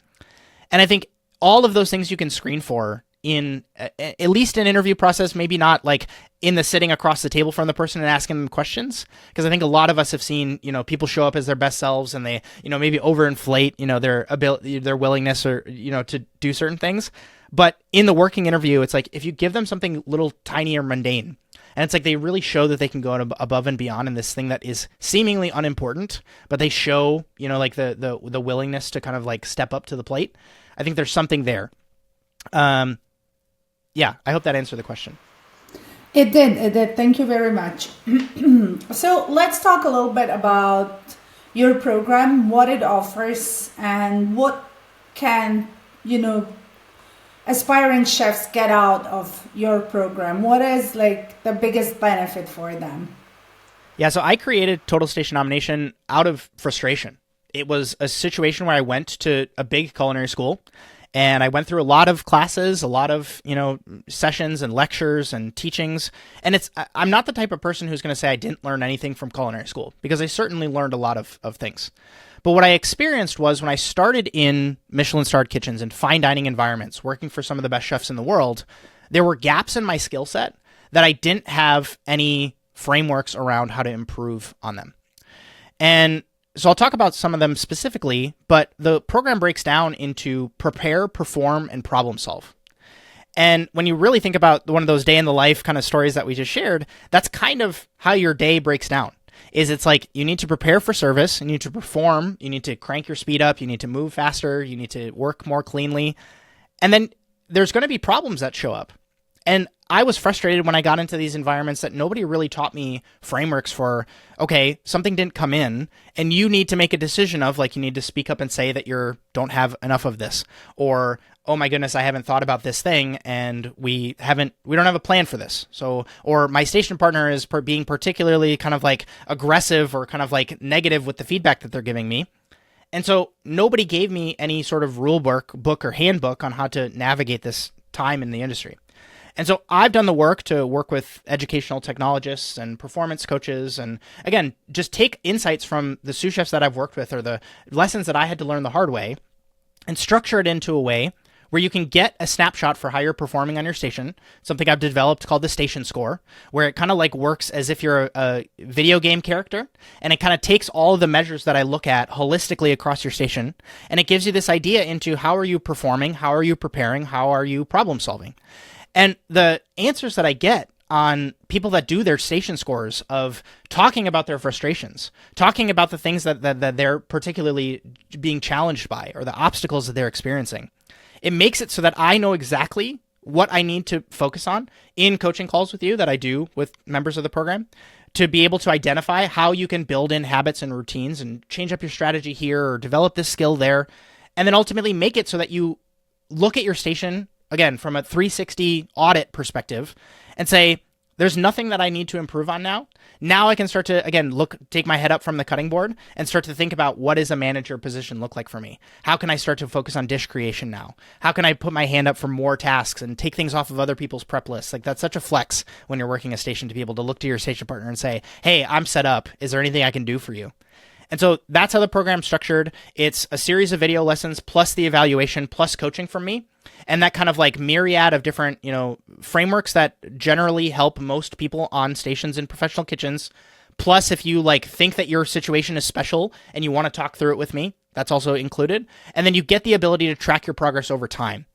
And I think all of those things you can screen for in at least an interview process, maybe not like in the sitting across the table from the person and asking them questions. Because I think a lot of us have seen, people show up as their best selves and they, maybe overinflate, their ability, their willingness or, to do certain things. But in the working interview, it's like if you give them something little tiny or mundane, and it's like they really show that they can go above and beyond in this thing that is seemingly unimportant, but they show, like the willingness to kind of like step up to the plate. I think there's something there. Yeah, I hope that answered the question. It did. Thank you very much. So let's talk a little bit about your program, what it offers, and what can, aspiring chefs get out of your program. What is like the biggest benefit for them? Yeah, so I created Total Station Domination out of frustration. It was a situation where I went to a big culinary school and I went through a lot of classes, a lot of, sessions and lectures and teachings. And I'm not the type of person who's going to say I didn't learn anything from culinary school, because I certainly learned a lot of things. But what I experienced was when I started in Michelin-starred kitchens and fine dining environments, working for some of the best chefs in the world, there were gaps in my skill set that I didn't have any frameworks around how to improve on them. And so I'll talk about some of them specifically, but the program breaks down into prepare, perform, and problem solve. And when you really think about one of those day in the life kind of stories that we just shared, that's kind of how your day breaks down. It's like you need to prepare for service, you need to perform, you need to crank your speed up, you need to move faster, you need to work more cleanly. And then there's going to be problems that show up. And I was frustrated when I got into these environments that nobody really taught me frameworks for, okay, something didn't come in and you need to make a decision of, like, you need to speak up and say that don't have enough of this, or, oh my goodness, I haven't thought about this thing and we don't have a plan for this. So, or my station partner is being particularly kind of like aggressive or kind of like negative with the feedback that they're giving me. And so nobody gave me any sort of rule book or handbook on how to navigate this time in the industry. And so I've done the work to work with educational technologists and performance coaches, and again, just take insights from the sous chefs that I've worked with or the lessons that I had to learn the hard way and structure it into a way where you can get a snapshot for how you're performing on your station, something I've developed called the station score, where it kind of like works as if you're a video game character, and it kind of takes all of the measures that I look at holistically across your station, and it gives you this idea into how are you performing, how are you preparing, how are you problem solving. And the answers that I get on people that do their station scores of talking about their frustrations, talking about the things that they're particularly being challenged by or the obstacles that they're experiencing, it makes it so that I know exactly what I need to focus on in coaching calls with you that I do with members of the program to be able to identify how you can build in habits and routines and change up your strategy here or develop this skill there, and then ultimately make it so that you look at your station, again, from a 360 audit perspective and say, there's nothing that I need to improve on now. Now I can start to, again, take my head up from the cutting board and start to think about what does a manager position look like for me? How can I start to focus on dish creation now? How can I put my hand up for more tasks and take things off of other people's prep lists? Like, that's such a flex when you're working a station to be able to look to your station partner and say, hey, I'm set up. Is there anything I can do for you? And so that's how the program's structured. It's a series of video lessons plus the evaluation plus coaching from me. And that kind of like myriad of different, frameworks that generally help most people on stations in professional kitchens. Plus, if you like think that your situation is special and you want to talk through it with me, that's also included. And then you get the ability to track your progress over time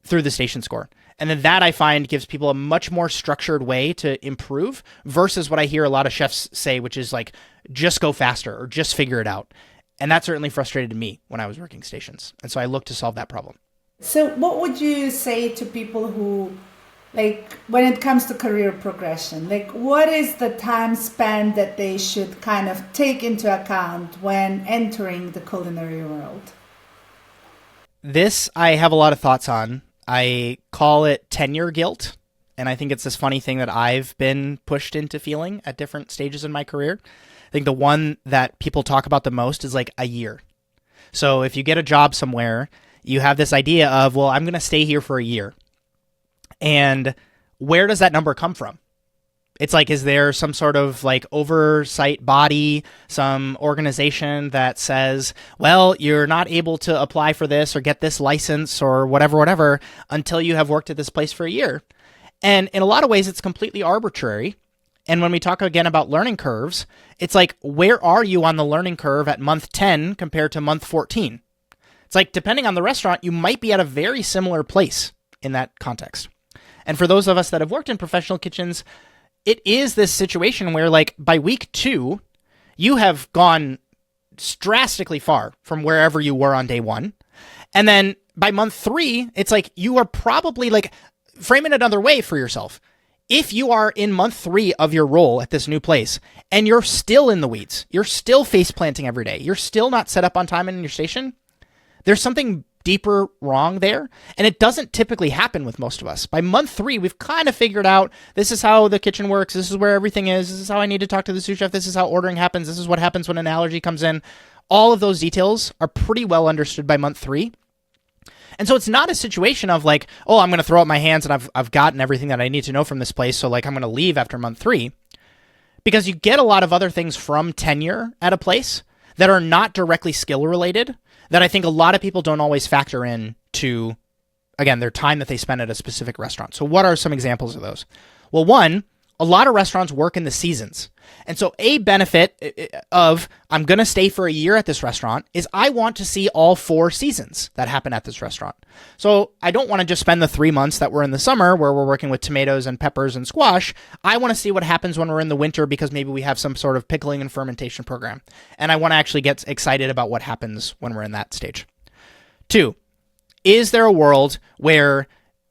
through the station score. And then that I find gives people a much more structured way to improve versus what I hear a lot of chefs say, which is like, just go faster or just figure it out. And that certainly frustrated me when I was working stations. And so I look to solve that problem. So what would you say to people who, like, when it comes to career progression, like, what is the time span that they should kind of take into account when entering the culinary world? This I have a lot of thoughts on. I call it tenure guilt, and I think it's this funny thing that I've been pushed into feeling at different stages in my career. I think the one that people talk about the most is like a year. So if you get a job somewhere, you have this idea of, well, I'm going to stay here for a year. And where does that number come from? It's like, is there some sort of like oversight body, some organization that says, well, you're not able to apply for this or get this license or whatever until you have worked at this place for a year? And in a lot of ways, it's completely arbitrary. And when we talk again about learning curves, it's like, where are you on the learning curve at month 10 compared to month 14? It's like, depending on the restaurant, you might be at a very similar place in that context. And for those of us that have worked in professional kitchens, it is this situation where, like, by week 2, you have gone drastically far from wherever you were on day 1. And then by month 3, it's like you are probably, like, frame it another way for yourself. If you are in month 3 of your role at this new place and you're still in the weeds, you're still face planting every day, you're still not set up on time in your station, there's something deeper wrong there. And it doesn't typically happen with most of us. By month 3, we've kind of figured out this is how the kitchen works. This is where everything is. This is how I need to talk to the sous chef. This is how ordering happens. This is what happens when an allergy comes in. All of those details are pretty well understood by month 3. And so it's not a situation of like, oh, I'm going to throw up my hands and I've gotten everything that I need to know from this place. So like, I'm going to leave after month 3, because you get a lot of other things from tenure at a place that are not directly skill related, that I think a lot of people don't always factor in to, again, their time that they spend at a specific restaurant. So what are some examples of those? Well, one, a lot of restaurants work in the seasons. And so a benefit of I'm going to stay for a year at this restaurant is I want to see all 4 seasons that happen at this restaurant. So I don't want to just spend the 3 months that we're in the summer where we're working with tomatoes and peppers and squash. I want to see what happens when we're in the winter because maybe we have some sort of pickling and fermentation program. And I want to actually get excited about what happens when we're in that stage. 2, is there a world where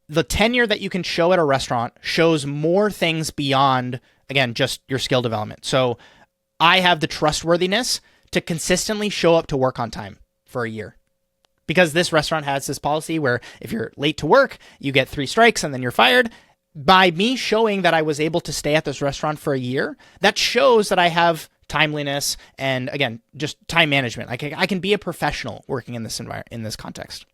the tenure that you can show at a restaurant shows more things beyond, again, just your skill development. So I have the trustworthiness to consistently show up to work on time for a year. Because this restaurant has this policy where if you're late to work, you get 3 strikes and then you're fired. By me showing that I was able to stay at this restaurant for a year, that shows that I have timeliness and, again, just time management. I can be a professional working in this environment, in this context.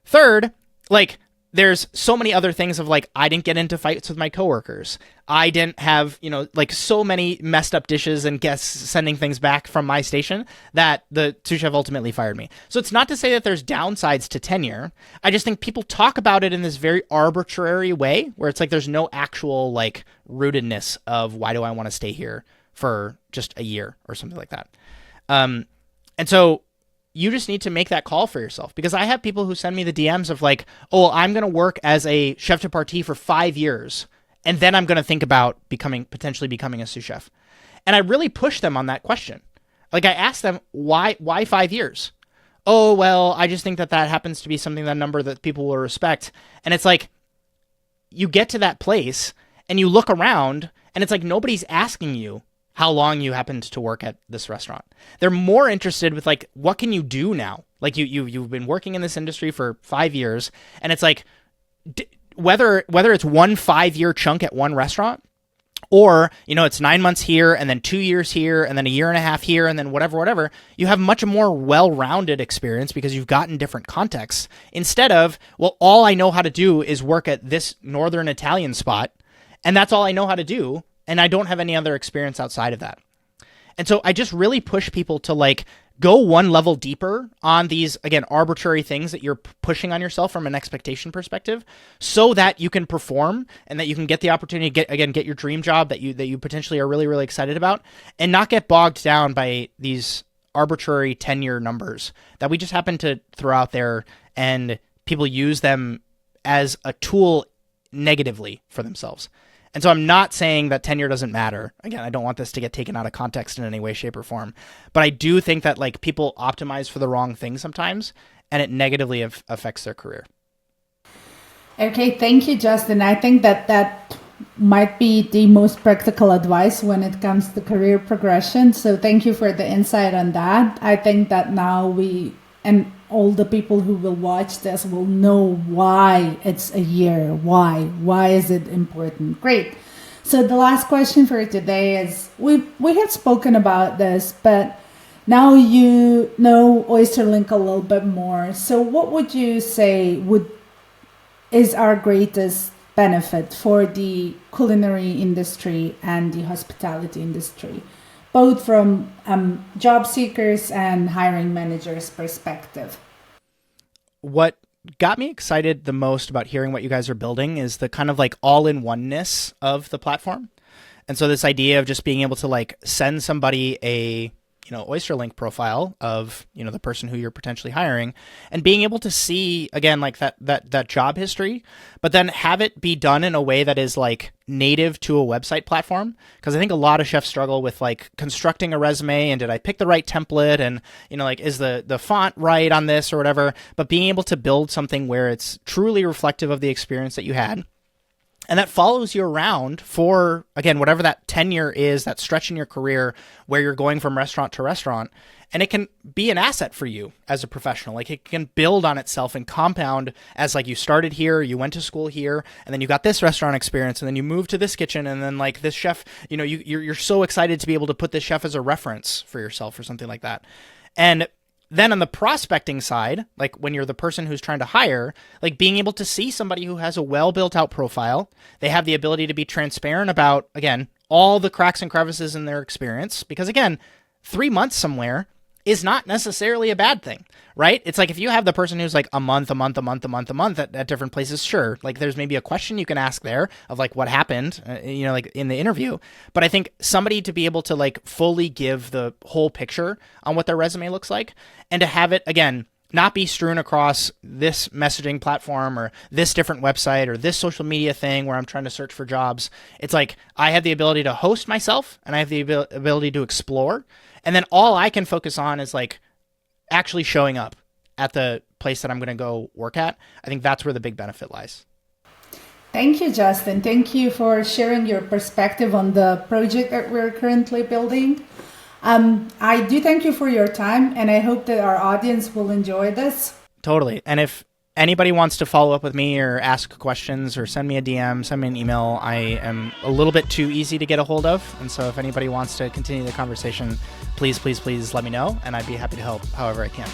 Third, like, there's so many other things of like, I didn't get into fights with my coworkers. I didn't have, like so many messed up dishes and guests sending things back from my station that the sous chef ultimately fired me. So it's not to say that there's downsides to tenure. I just think people talk about it in this very arbitrary way where it's like, there's no actual like rootedness of why do I want to stay here for just a year or something like that. And so you just need to make that call for yourself, because I have people who send me the DMs of like, oh, I'm going to work as a chef de partie for 5 years, and then I'm going to think about potentially becoming a sous chef. And I really push them on that question. Like I ask them, why 5 years? Oh, well, I just think that happens to be something, that number that people will respect. And it's like, you get to that place and you look around and it's like, nobody's asking you how long you happened to work at this restaurant. They're more interested with like, what can you do now? Like you've been working in this industry for 5 years, and it's like, whether it's 1 5-year chunk at one restaurant, or, it's 9 months here and then 2 years here and then a year and a half here and then whatever, you have much more well-rounded experience because you've gotten different contexts, instead of, well, all I know how to do is work at this Northern Italian spot, and that's all I know how to do, and I don't have any other experience outside of that. And so I just really push people to like go one level deeper on these, again, arbitrary things that you're pushing on yourself from an expectation perspective, so that you can perform and that you can get the opportunity to get your dream job that you potentially are really, really excited about, and not get bogged down by these arbitrary tenure numbers that we just happen to throw out there, and people use them as a tool negatively for themselves. And so I'm not saying that tenure doesn't matter. Again, I don't want this to get taken out of context in any way, shape, or form. But I do think that like people optimize for the wrong thing sometimes, and it negatively affects their career. Okay, thank you, Justin. I think that might be the most practical advice when it comes to career progression. So thank you for the insight on that. I think that now and all the people who will watch this will know why it's a year. Why is it important? Great. So the last question for today is, we have spoken about this, but now you know OysterLink a little bit more. So what would you say is our greatest benefit for the culinary industry and the hospitality industry, both from job seekers and hiring managers' perspective? What got me excited the most about hearing what you guys are building is the kind of like all-in-oneness of the platform. And so this idea of just being able to like send somebody a OysterLink profile of, the person who you're potentially hiring, and being able to see, again, like that job history, but then have it be done in a way that is like native to a website platform. Because I think a lot of chefs struggle with like constructing a resume, and did I pick the right template, and, like, is the font right on this or whatever, but being able to build something where it's truly reflective of the experience that you had, and that follows you around for, again, whatever that tenure is, that stretch in your career where you're going from restaurant to restaurant. And it can be an asset for you as a professional. Like, it can build on itself and compound as like you started here, you went to school here, and then you got this restaurant experience, and then you moved to this kitchen, and then like this chef, you're so excited to be able to put this chef as a reference for yourself or something like that. And then on the prospecting side, like when you're the person who's trying to hire, like being able to see somebody who has a well built out profile, they have the ability to be transparent about, again, all the cracks and crevices in their experience. Because again, 3 months somewhere is not necessarily a bad thing, right? It's like if you have the person who's like a month at different places, sure. Like there's maybe a question you can ask there of like what happened, like in the interview. But I think somebody to be able to like fully give the whole picture on what their resume looks like, and to have it, again, not be strewn across this messaging platform or this different website or this social media thing where I'm trying to search for jobs. It's like I have the ability to host myself, and I have the ability to explore. And then all I can focus on is like actually showing up at the place that I'm going to go work at. I think that's where the big benefit lies. Thank you, Justin. Thank you for sharing your perspective on the project that we're currently building. I do thank you for your time, and I hope that our audience will enjoy this. Totally. And if anybody wants to follow up with me or ask questions or send me a DM, send me an email, I am a little bit too easy to get a hold of. And so if anybody wants to continue the conversation, please let me know, and I'd be happy to help however I can.